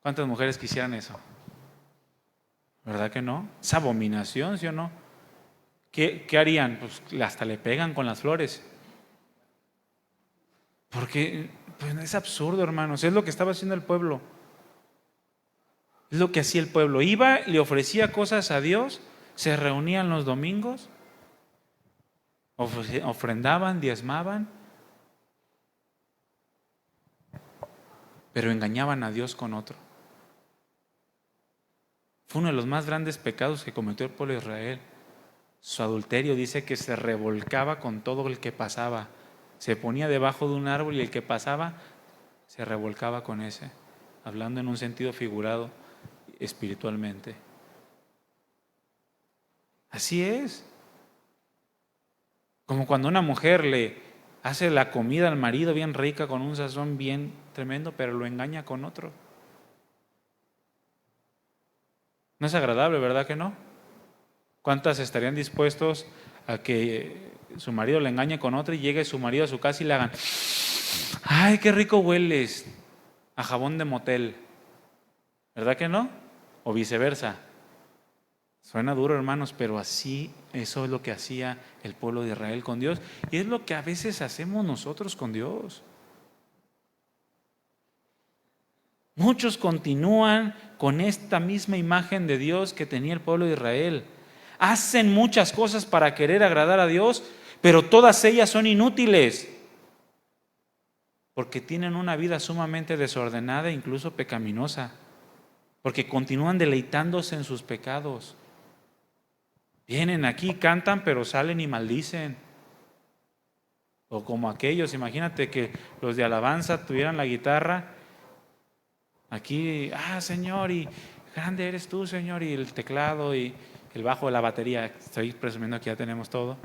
¿Cuántas mujeres quisieran eso? ¿Verdad que no? Es abominación, ¿sí o no? ¿Qué harían? Pues hasta le pegan con las flores. Porque pues, es absurdo, hermanos. Es lo que estaba haciendo el pueblo. Es lo que hacía el pueblo. Iba, le ofrecía cosas a Dios, se reunían los domingos, ofrendaban, diezmaban, pero engañaban a Dios con otro. Fue uno de los más grandes pecados que cometió el pueblo de Israel. Su adulterio, dice que se revolcaba con todo el que pasaba. Se ponía debajo de un árbol y el que pasaba se revolcaba con ese, hablando en un sentido figurado espiritualmente. Así es. Como cuando una mujer le hace la comida al marido bien rica con un sazón bien tremendo, pero lo engaña con otro. No es agradable, ¿verdad que no? ¿Cuántas estarían dispuestos a que su marido le engañe con otro y llegue su marido a su casa y le hagan: ¡ay, qué rico hueles! A jabón de motel. ¿Verdad que no? O viceversa. Suena duro, hermanos, pero así, eso es lo que hacía el pueblo de Israel con Dios. Y es lo que a veces hacemos nosotros con Dios. Muchos continúan con esta misma imagen de Dios que tenía el pueblo de Israel. Hacen muchas cosas para querer agradar a Dios, pero todas ellas son inútiles, porque tienen una vida sumamente desordenada e incluso pecaminosa, porque continúan deleitándose en sus pecados. Vienen aquí, cantan, pero salen y maldicen. O como aquellos, imagínate que los de alabanza tuvieran la guitarra aquí, Señor, y grande eres tú, Señor, y el teclado y el bajo de la batería. Estoy presumiendo que ya tenemos todo.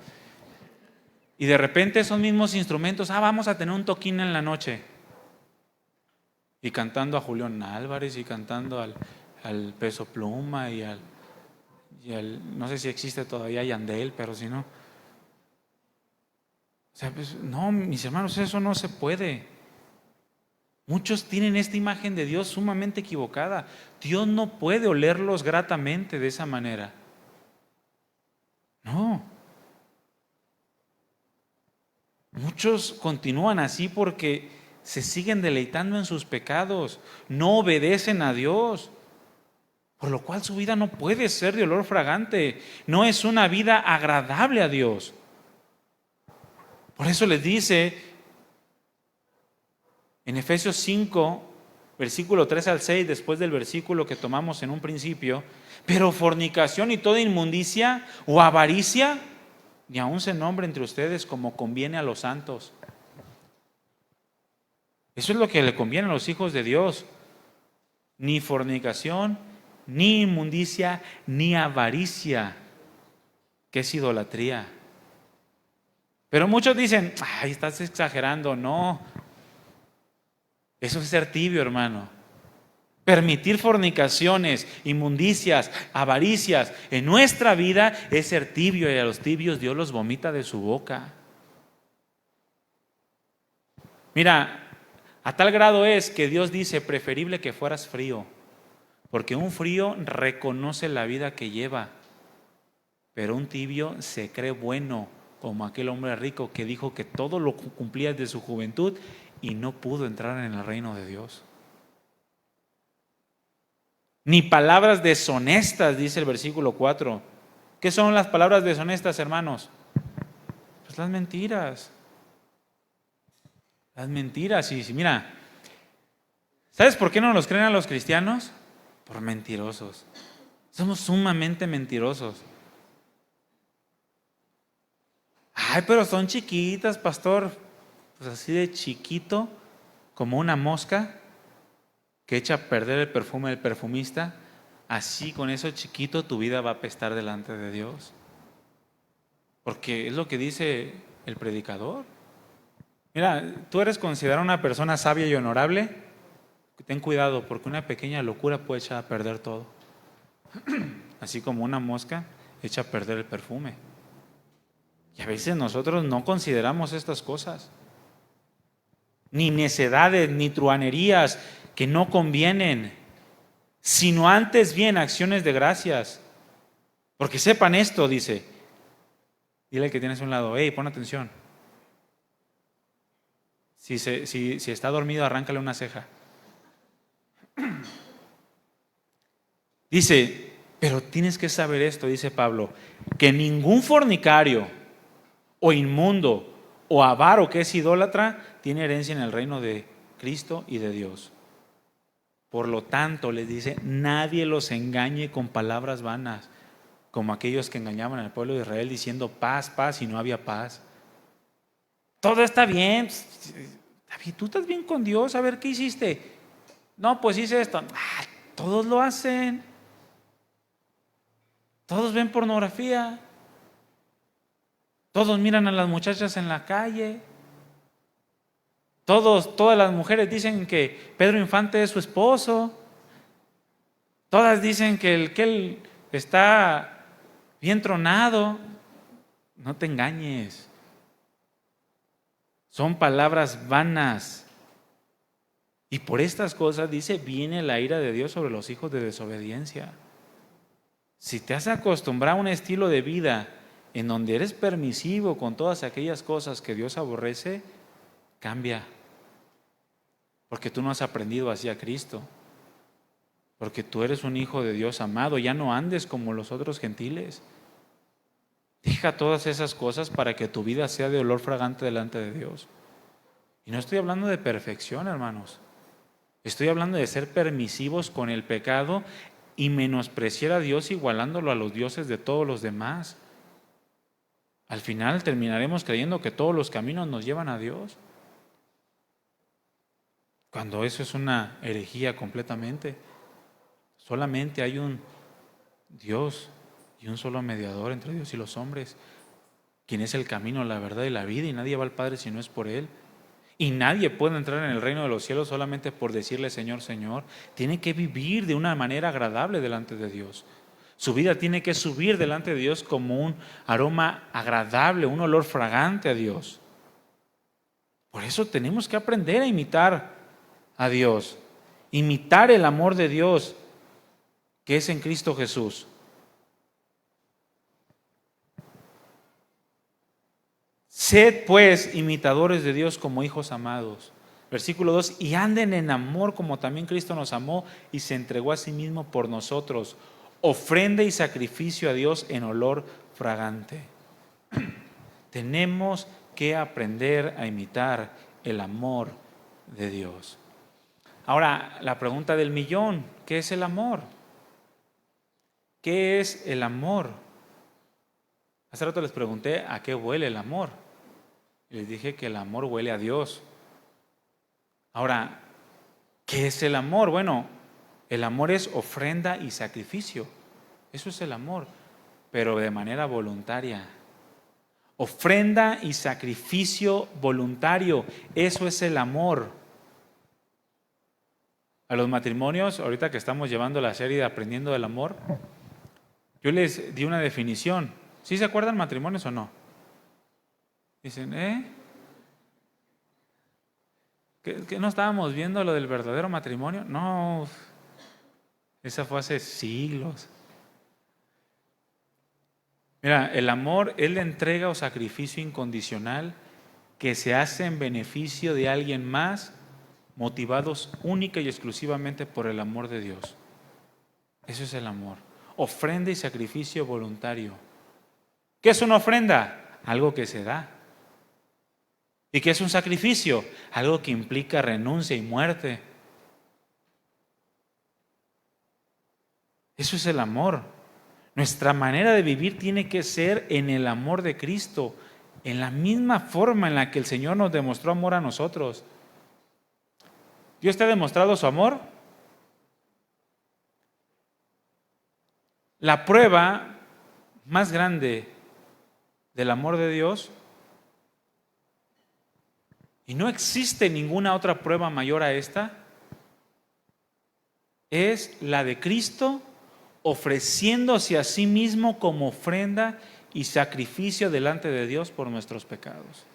Y de repente esos mismos instrumentos, vamos a tener un toquín en la noche. Y cantando a Julián Álvarez y cantando al Peso Pluma y al, no sé si existe todavía Yandel, pero si no. O sea, pues, no, mis hermanos, eso no se puede. Muchos tienen esta imagen de Dios sumamente equivocada. Dios no puede olerlos gratamente de esa manera. No. Muchos continúan así porque se siguen deleitando en sus pecados, no obedecen a Dios, por lo cual su vida no puede ser de olor fragante, no es una vida agradable a Dios. Por eso les dice en Efesios 5, versículo 3 al 6, después del versículo que tomamos en un principio, pero fornicación y toda inmundicia o avaricia, ni aun se nombre entre ustedes como conviene a los santos. Eso es lo que le conviene a los hijos de Dios. Ni fornicación, ni inmundicia, ni avaricia, que es idolatría. Pero muchos dicen, estás exagerando. No, eso es ser tibio, hermano. Permitir fornicaciones, inmundicias, avaricias en nuestra vida es ser tibio, y a los tibios Dios los vomita de su boca. Mira, a tal grado es que Dios dice, preferible que fueras frío, porque un frío reconoce la vida que lleva, pero un tibio se cree bueno, como aquel hombre rico que dijo que todo lo cumplía desde su juventud y no pudo entrar en el reino de Dios. Ni palabras deshonestas, dice el versículo 4. ¿Qué son las palabras deshonestas, hermanos? Pues las mentiras. Las mentiras. Y mira, ¿sabes por qué no nos creen a los cristianos? Por mentirosos. Somos sumamente mentirosos. Pero son chiquitas, pastor. Pues así de chiquito, como una mosca que echa a perder el perfume del perfumista. Así, con eso chiquito, tu vida va a apestar delante de Dios. Porque es lo que dice el predicador. Mira, tú eres considerado una persona sabia y honorable. Ten cuidado, porque una pequeña locura puede echar a perder todo. Así como una mosca echa a perder el perfume. Y a veces nosotros no consideramos estas cosas. Ni necedades, ni truhanerías que no convienen, sino antes bien acciones de gracias. Porque sepan esto, dice. Dile al que tienes a un lado, pon atención. Si está dormido, arráncale una ceja. Dice, pero tienes que saber esto, dice Pablo, que ningún fornicario o inmundo o avaro que es idólatra tiene herencia en el reino de Cristo y de Dios. Por lo tanto, les dice, nadie los engañe con palabras vanas, como aquellos que engañaban al pueblo de Israel diciendo paz, paz, y no había paz. Todo está bien. David, tú estás bien con Dios, a ver qué hiciste. No, pues hice esto. Todos lo hacen. Todos ven pornografía. Todos miran a las muchachas en la calle. Todas las mujeres dicen que Pedro Infante es su esposo. Todas dicen que él está bien tronado. No te engañes. Son palabras vanas. Y por estas cosas, dice, viene la ira de Dios sobre los hijos de desobediencia. Si te has acostumbrado a un estilo de vida en donde eres permisivo con todas aquellas cosas que Dios aborrece, cambia. Porque tú no has aprendido así a Cristo. Porque tú eres un hijo de Dios amado. Ya no andes como los otros gentiles. Deja todas esas cosas para que tu vida sea de olor fragante delante de Dios. Y no estoy hablando de perfección, hermanos. Estoy hablando de ser permisivos con el pecado y menospreciar a Dios igualándolo a los dioses de todos los demás. al final terminaremos creyendo que todos los caminos nos llevan a Dios, cuando eso es una herejía completamente. Solamente hay un Dios y un solo mediador entre Dios y los hombres, quien es el camino, la verdad y la vida, y nadie va al Padre si no es por Él. Y nadie puede entrar en el reino de los cielos solamente por decirle Señor, Señor. Tiene que vivir de una manera agradable delante de Dios. Su vida tiene que subir delante de Dios como un aroma agradable, un olor fragante a Dios. Por eso tenemos que aprender a imitar a Dios, imitar el amor de Dios que es en Cristo Jesús. Sed pues imitadores de Dios como hijos amados. Versículo 2, y anden en amor como también Cristo nos amó y se entregó a sí mismo por nosotros, ofrenda y sacrificio a Dios en olor fragante. Tenemos que aprender a imitar el amor de Dios. Ahora, la pregunta del millón, ¿qué es el amor? ¿Qué es el amor? Hace rato les pregunté a qué huele el amor. Y les dije que el amor huele a Dios. Ahora, ¿qué es el amor? Bueno, el amor es ofrenda y sacrificio. Eso es el amor, pero de manera voluntaria. Ofrenda y sacrificio voluntario. Eso es el amor. A los matrimonios, ahorita que estamos llevando la serie de Aprendiendo del Amor, yo les di una definición. ¿Sí se acuerdan matrimonios o no? Dicen, ¿Que no estábamos viendo lo del verdadero matrimonio? No, esa fue hace siglos. Mira, el amor es la entrega o sacrificio incondicional que se hace en beneficio de alguien más, motivados única y exclusivamente por el amor de Dios. Eso es el amor. Ofrenda y sacrificio voluntario. ¿Qué es una ofrenda? Algo que se da. ¿Y qué es un sacrificio? Algo que implica renuncia y muerte. Eso es el amor. Nuestra manera de vivir tiene que ser en el amor de Cristo, en la misma forma en la que el Señor nos demostró amor a nosotros. ¿Dios te ha demostrado su amor? La prueba más grande del amor de Dios, y no existe ninguna otra prueba mayor a esta, es la de Cristo ofreciéndose a sí mismo como ofrenda y sacrificio delante de Dios por nuestros pecados.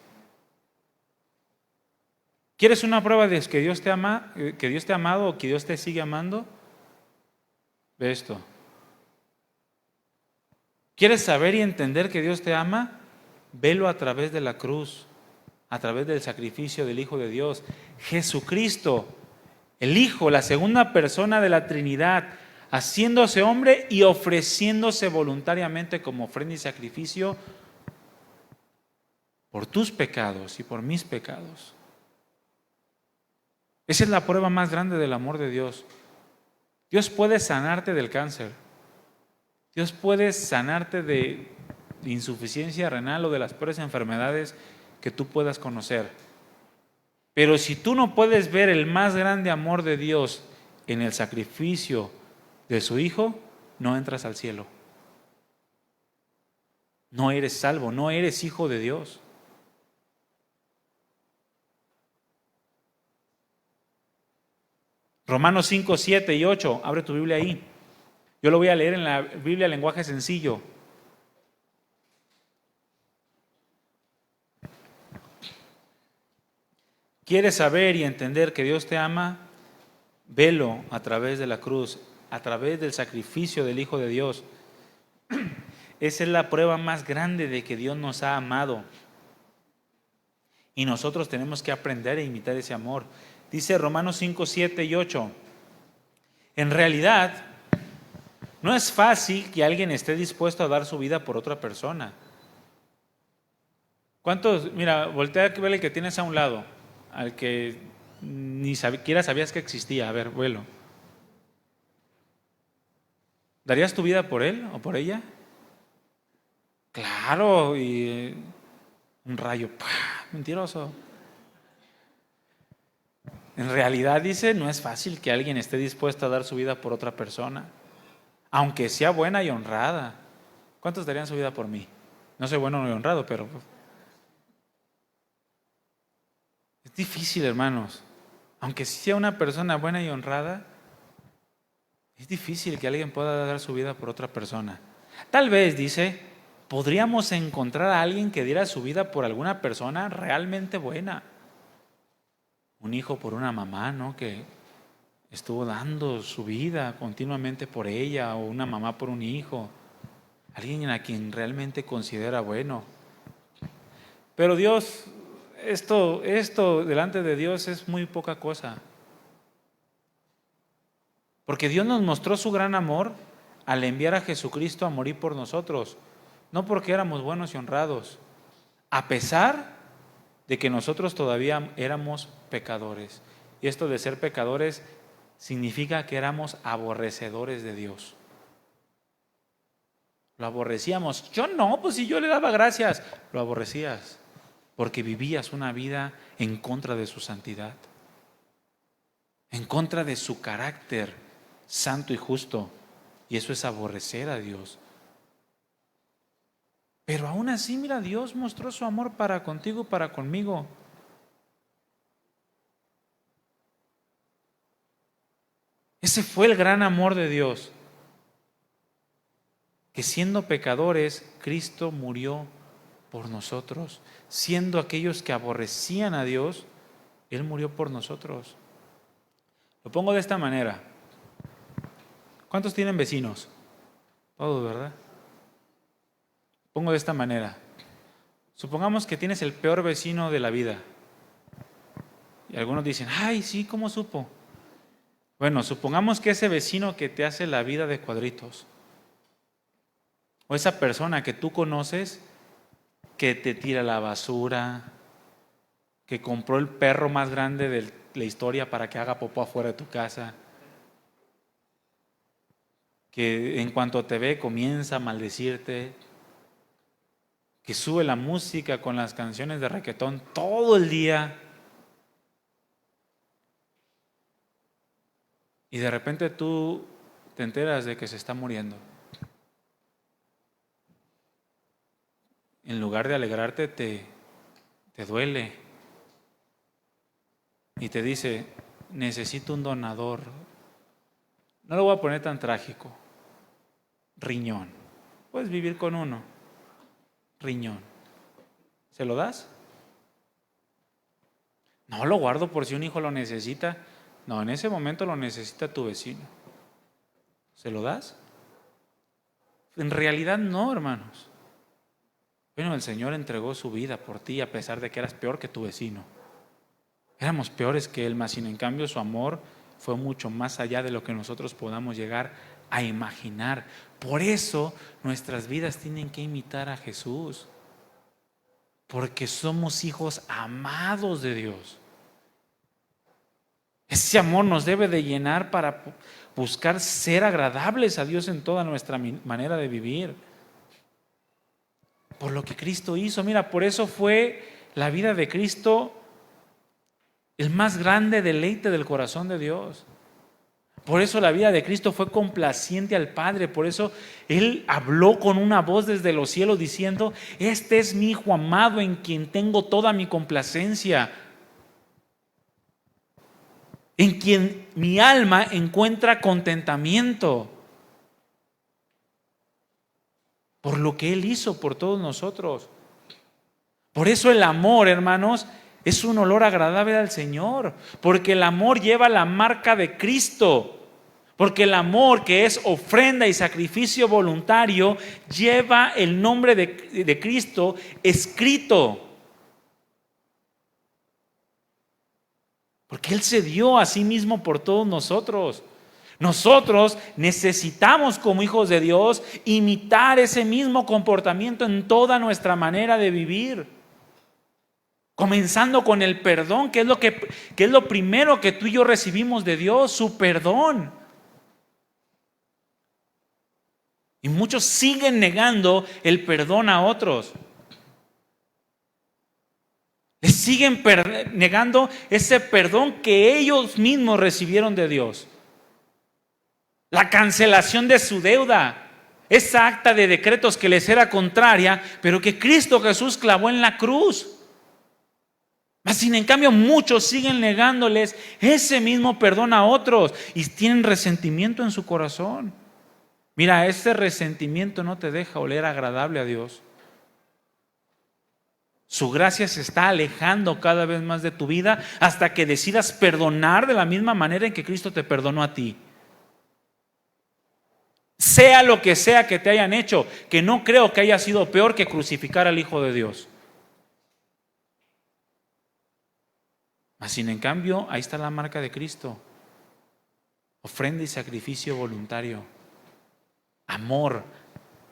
¿Quieres una prueba de que Dios te ama, que Dios te ha amado o que Dios te sigue amando? Ve esto. ¿Quieres saber y entender que Dios te ama? Velo a través de la cruz, a través del sacrificio del Hijo de Dios, Jesucristo, el Hijo, la segunda persona de la Trinidad, haciéndose hombre y ofreciéndose voluntariamente como ofrenda y sacrificio por tus pecados y por mis pecados. Esa es la prueba más grande del amor de Dios. Dios puede sanarte del cáncer. Dios puede sanarte de insuficiencia renal o de las peores enfermedades que tú puedas conocer. Pero si tú no puedes ver el más grande amor de Dios en el sacrificio de su Hijo, no entras al cielo. No eres salvo, no eres hijo de Dios. Romanos 5, 7 y 8, abre tu Biblia ahí. Yo lo voy a leer en la Biblia lenguaje sencillo. ¿Quieres saber y entender que Dios te ama? Velo a través de la cruz, a través del sacrificio del Hijo de Dios. Esa es la prueba más grande de que Dios nos ha amado. Y nosotros tenemos que aprender a imitar ese amor. Dice Romanos 5, 7 y 8. En realidad, no es fácil que alguien esté dispuesto a dar su vida por otra persona. ¿Cuántos? Mira, voltea a ver el que tienes a un lado, al que ni siquiera sabías que existía. A ver, vuelo. ¿Darías tu vida por él o por ella? Claro, y un rayo, ¡pah! Mentiroso. En realidad dice, no es fácil que alguien esté dispuesto a dar su vida por otra persona, aunque sea buena y honrada. ¿Cuántos darían su vida por mí? No soy bueno ni honrado, pero es difícil, hermanos. Aunque sea una persona buena y honrada, es difícil que alguien pueda dar su vida por otra persona. Tal vez, dice, podríamos encontrar a alguien que diera su vida por alguna persona realmente buena. Un hijo por una mamá, ¿no? Que estuvo dando su vida continuamente por ella, o una mamá por un hijo. Alguien a quien realmente considera bueno. Pero Dios, esto delante de Dios es muy poca cosa. Porque Dios nos mostró su gran amor al enviar a Jesucristo a morir por nosotros. No porque éramos buenos y honrados, a pesar de que nosotros todavía éramos pecadores. Y esto de ser pecadores significa que éramos aborrecedores de Dios. Lo aborrecíamos. Yo no, pues si yo le daba gracias. Lo aborrecías porque vivías una vida en contra de su santidad, en contra de su carácter santo y justo. Y eso es aborrecer a Dios. Pero aún así, mira, Dios mostró su amor para contigo, para conmigo. Ese fue el gran amor de Dios. Que siendo pecadores, Cristo murió por nosotros. Siendo aquellos que aborrecían a Dios, Él murió por nosotros. Lo pongo de esta manera. ¿Cuántos tienen vecinos? Todos, ¿verdad? Pongo de esta manera. Supongamos que tienes el peor vecino de la vida. Y algunos dicen, ay, sí, ¿cómo supo? Bueno, supongamos que ese vecino que te hace la vida de cuadritos, o esa persona que tú conoces que te tira la basura, que compró el perro más grande de la historia para que haga popó afuera de tu casa, que en cuanto te ve comienza a maldecirte, que sube la música con las canciones de reggaetón todo el día, y de repente tú te enteras de que se está muriendo. En lugar de alegrarte, te duele y te dice, necesito un donador. No lo voy a poner tan trágico. Riñón. Puedes vivir con uno. Riñón. ¿Se lo das? No, lo guardo por si un hijo lo necesita. No, en ese momento lo necesita tu vecino. ¿Se lo das? En realidad no, hermanos. Bueno, el Señor entregó su vida por ti a pesar de que eras peor que tu vecino. Éramos peores que Él, mas sin en cambio su amor fue mucho más allá de lo que nosotros podamos llegar a imaginar. Por eso nuestras vidas tienen que imitar a Jesús. Porque somos hijos amados de Dios. Ese amor nos debe de llenar para buscar ser agradables a Dios en toda nuestra manera de vivir. Por lo que Cristo hizo. Mira, por eso fue la vida de Cristo el más grande deleite del corazón de Dios. Por eso la vida de Cristo fue complaciente al Padre. Por eso Él habló con una voz desde los cielos diciendo, este es mi Hijo amado en quien tengo toda mi complacencia, en quien mi alma encuentra contentamiento. Por lo que Él hizo por todos nosotros. Por eso el amor, hermanos, es un olor agradable al Señor. Porque el amor lleva la marca de Cristo. Porque el amor, que es ofrenda y sacrificio voluntario, lleva el nombre de Cristo escrito. Porque Él se dio a sí mismo por todos nosotros. Nosotros necesitamos, como hijos de Dios, imitar ese mismo comportamiento en toda nuestra manera de vivir. Comenzando con el perdón, que es lo primero que tú y yo recibimos de Dios, su perdón. Y muchos siguen negando el perdón a otros. Les siguen negando ese perdón que ellos mismos recibieron de Dios. La cancelación de su deuda, esa acta de decretos que les era contraria, pero que Cristo Jesús clavó en la cruz. Mas sin en cambio muchos siguen negándoles ese mismo perdón a otros y tienen resentimiento en su corazón. Mira, ese resentimiento no te deja oler agradable a Dios. Su gracia se está alejando cada vez más de tu vida hasta que decidas perdonar de la misma manera en que Cristo te perdonó a ti. Sea lo que sea que te hayan hecho, que no creo que haya sido peor que crucificar al Hijo de Dios. Mas sin en cambio, ahí está la marca de Cristo. Ofrenda y sacrificio voluntario. Amor,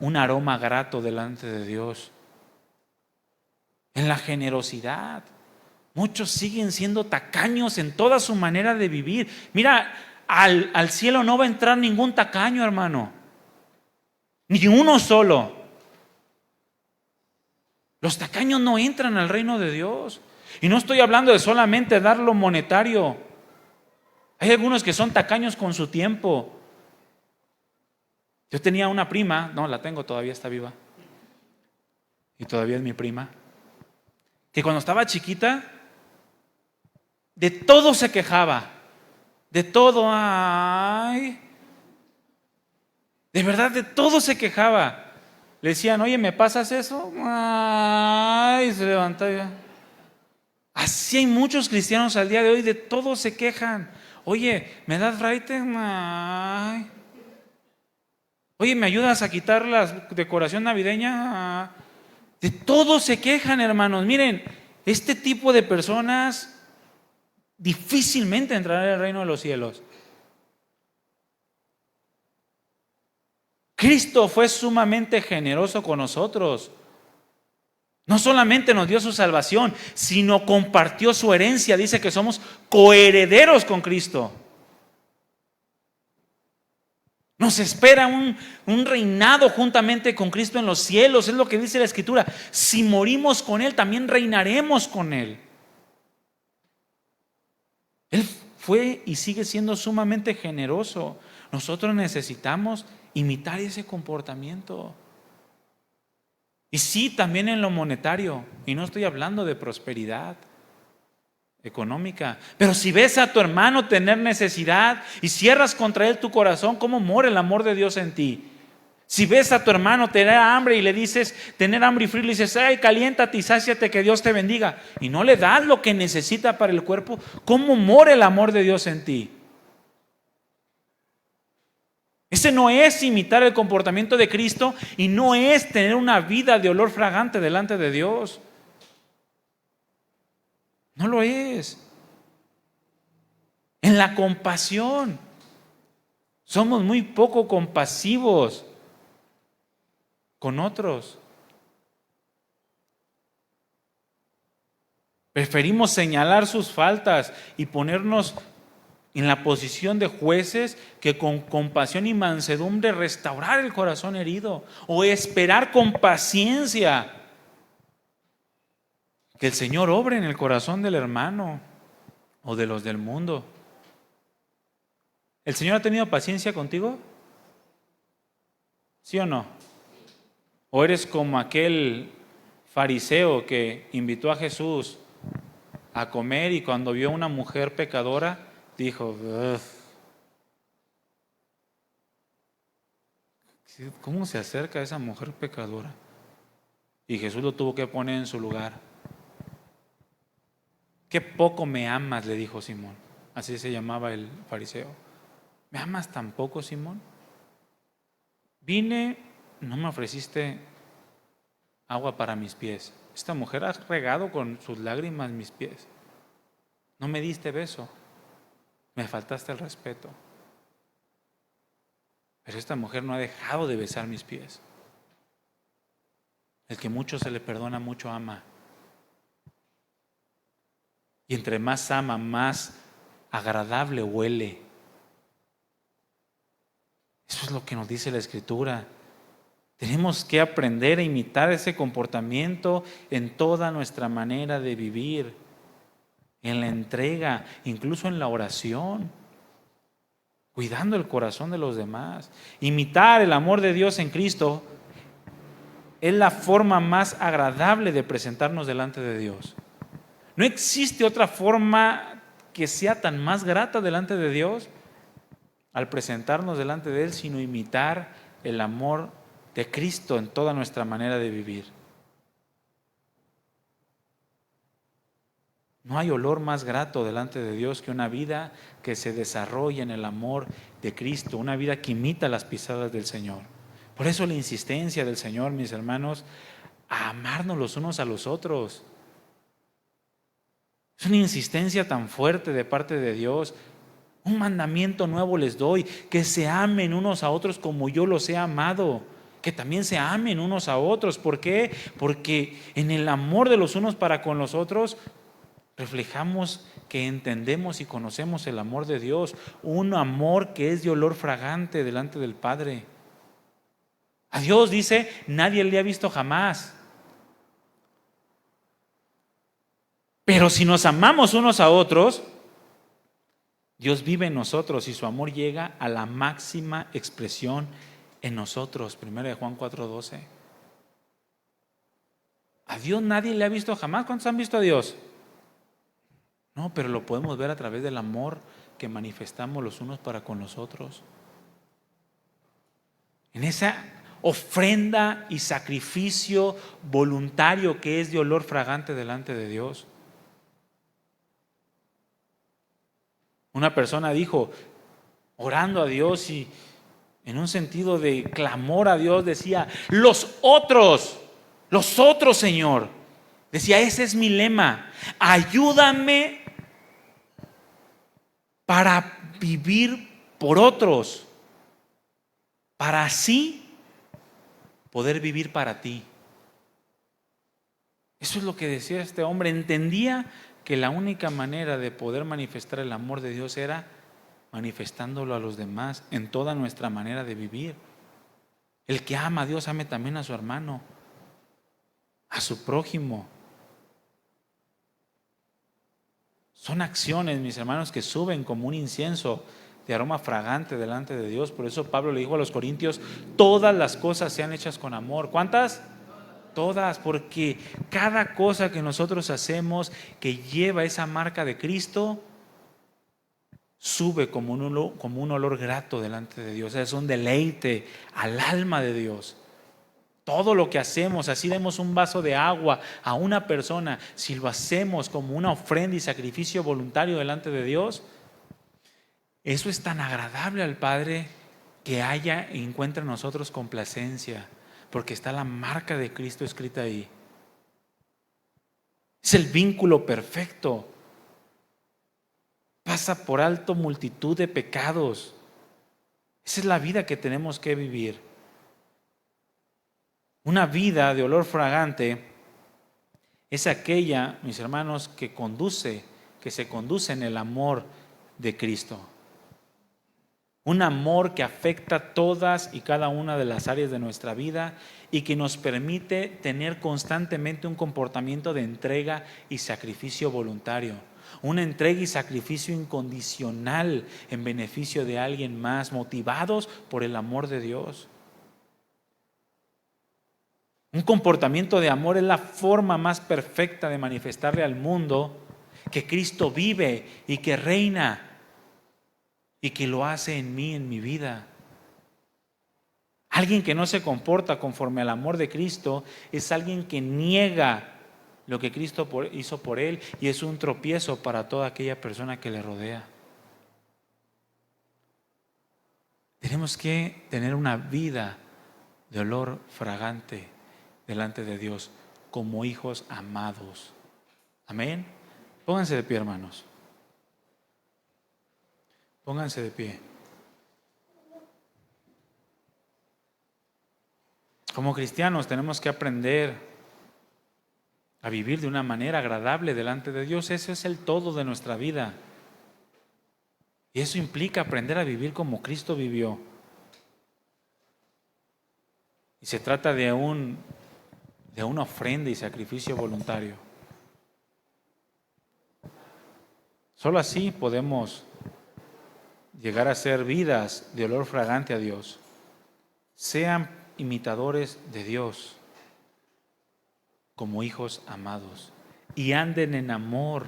un aroma grato delante de Dios. En la generosidad. Muchos siguen siendo tacaños en toda su manera de vivir. Mira, al cielo no va a entrar ningún tacaño, hermano. Ni uno solo. Los tacaños no entran al reino de Dios. Y no estoy hablando de solamente dar lo monetario. Hay algunos que son tacaños con su tiempo. Yo tenía una prima, no la tengo, todavía está viva. Y todavía es mi prima. Que cuando estaba chiquita, de todo se quejaba. De todo, ay. De verdad, de todo se quejaba. Le decían, oye, ¿me pasas eso? Ay, se levantaba. Así hay muchos cristianos al día de hoy, de todo se quejan. Oye, ¿me das raite? Ay. Oye, ¿me ayudas a quitar la decoración navideña? De todo se quejan, hermanos. Miren, este tipo de personas difícilmente entrarán en el reino de los cielos. Cristo fue sumamente generoso con nosotros. No solamente nos dio su salvación, sino compartió su herencia. Dice que somos coherederos con Cristo. Nos espera un reinado juntamente con Cristo en los cielos. Es lo que dice la Escritura. Si morimos con Él, también reinaremos con Él. Él fue y sigue siendo sumamente generoso. Nosotros necesitamos imitar ese comportamiento. Y sí, también en lo monetario. Y no estoy hablando de prosperidad económica. Pero si ves a tu hermano tener necesidad y cierras contra él tu corazón, ¿cómo muere el amor de Dios en ti? Si ves a tu hermano tener hambre y le dices, tener hambre y frío, y le dices, ay, caliéntate y sáciate, que Dios te bendiga, y no le das lo que necesita para el cuerpo, ¿cómo muere el amor de Dios en ti? Ese no es imitar el comportamiento de Cristo y no es tener una vida de olor fragante delante de Dios. No lo es. En la compasión somos muy poco compasivos con otros. Preferimos señalar sus faltas y ponernos en la posición de jueces que con compasión y mansedumbre restaurar el corazón herido o esperar con paciencia que el Señor obre en el corazón del hermano o de los del mundo. ¿El Señor ha tenido paciencia contigo? ¿Sí o no? ¿O eres como aquel fariseo que invitó a Jesús a comer y cuando vio a una mujer pecadora dijo, ¿cómo se acerca a esa mujer pecadora? Y Jesús lo tuvo que poner en su lugar. Qué poco me amas, le dijo Simón. Así se llamaba el fariseo. ¿Me amas tan poco, Simón? Vine, no me ofreciste agua para mis pies. Esta mujer ha regado con sus lágrimas mis pies. No me diste beso. Me faltaste el respeto. Pero esta mujer no ha dejado de besar mis pies. El que mucho se le perdona, mucho ama. Y entre más ama, más agradable huele. Eso es lo que nos dice la Escritura. Tenemos que aprender a imitar ese comportamiento en toda nuestra manera de vivir, en la entrega, incluso en la oración, cuidando el corazón de los demás. Imitar el amor de Dios en Cristo es la forma más agradable de presentarnos delante de Dios. No existe otra forma que sea tan más grata delante de Dios al presentarnos delante de Él, sino imitar el amor de Cristo en toda nuestra manera de vivir. No hay olor más grato delante de Dios que una vida que se desarrolla en el amor de Cristo, una vida que imita las pisadas del Señor. Por eso la insistencia del Señor, mis hermanos, a amarnos los unos a los otros. Es una insistencia tan fuerte de parte de Dios. Un mandamiento nuevo les doy, que se amen unos a otros como yo los he amado, que también se amen unos a otros. ¿Por qué? Porque en el amor de los unos para con los otros reflejamos que entendemos y conocemos el amor de Dios, un amor que es de olor fragante delante del Padre. A Dios, dice, nadie le ha visto jamás. Pero si nos amamos unos a otros, Dios vive en nosotros y su amor llega a la máxima expresión en nosotros. 1 Juan 4:12. A Dios nadie le ha visto jamás. ¿Cuántos han visto a Dios? No, pero lo podemos ver a través del amor que manifestamos los unos para con los otros. En esa ofrenda y sacrificio voluntario que es de olor fragante delante de Dios. Una persona dijo, orando a Dios y en un sentido de clamor a Dios, decía, los otros, Señor. Decía, ese es mi lema, ayúdame para vivir por otros, para así poder vivir para ti. Eso es lo que decía este hombre. Entendía que la única manera de poder manifestar el amor de Dios era manifestándolo a los demás en toda nuestra manera de vivir. El que ama a Dios, ame también a su hermano, a su prójimo. Son acciones, mis hermanos, que suben como un incienso de aroma fragante delante de Dios. Por eso Pablo le dijo a los corintios, todas las cosas sean hechas con amor. ¿Cuántas? Todas, porque cada cosa que nosotros hacemos que lleva esa marca de Cristo sube como un olor grato delante de Dios. Es un deleite al alma de Dios. Todo lo que hacemos, así demos un vaso de agua a una persona, si lo hacemos como una ofrenda y sacrificio voluntario delante de Dios, eso es tan agradable al Padre que encuentra en nosotros complacencia, porque está la marca de Cristo escrita ahí. Es el vínculo perfecto. Pasa por alto multitud de pecados. Esa es la vida que tenemos que vivir. Una vida de olor fragante es aquella, mis hermanos, que se conduce en el amor de Cristo. Un amor que afecta todas y cada una de las áreas de nuestra vida y que nos permite tener constantemente un comportamiento de entrega y sacrificio voluntario. Una entrega y sacrificio incondicional en beneficio de alguien más, motivados por el amor de Dios. Un comportamiento de amor es la forma más perfecta de manifestarle al mundo que Cristo vive y que reina y que lo hace en mí, en mi vida. Alguien que no se comporta conforme al amor de Cristo es alguien que niega lo que Cristo hizo por él y es un tropiezo para toda aquella persona que le rodea. Tenemos que tener una vida de olor fragante delante de Dios como hijos amados. Amén. Pónganse de pie, hermanos. Pónganse de pie. Como cristianos tenemos que aprender a vivir de una manera agradable delante de Dios. Ese es el todo de nuestra vida. Y eso implica aprender a vivir como Cristo vivió. Y se trata de una ofrenda y sacrificio voluntario. Solo así podemos llegar a ser vidas de olor fragante a Dios. Sean imitadores de Dios como hijos amados y anden en amor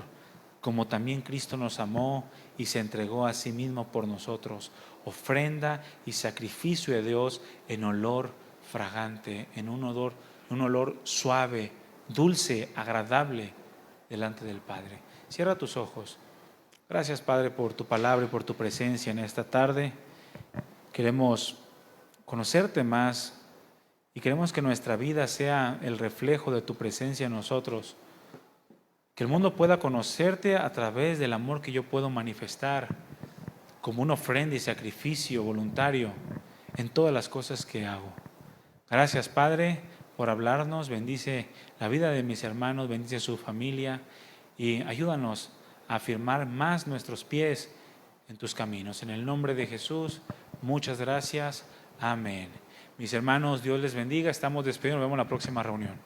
como también Cristo nos amó y se entregó a sí mismo por nosotros. Ofrenda y sacrificio de Dios en olor fragante, en un olor suave, dulce, agradable delante del Padre. Cierra tus ojos. Gracias, Padre, por tu palabra y por tu presencia en esta tarde. Queremos conocerte más y queremos que nuestra vida sea el reflejo de tu presencia en nosotros. Que el mundo pueda conocerte a través del amor que yo puedo manifestar como una ofrenda y sacrificio voluntario en todas las cosas que hago. Gracias, Padre, por hablarnos. Bendice la vida de mis hermanos, bendice su familia y ayúdanos a afirmar más nuestros pies en tus caminos. En el nombre de Jesús, muchas gracias. Amén. Mis hermanos, Dios les bendiga. Estamos despidiendo. Nos vemos en la próxima reunión.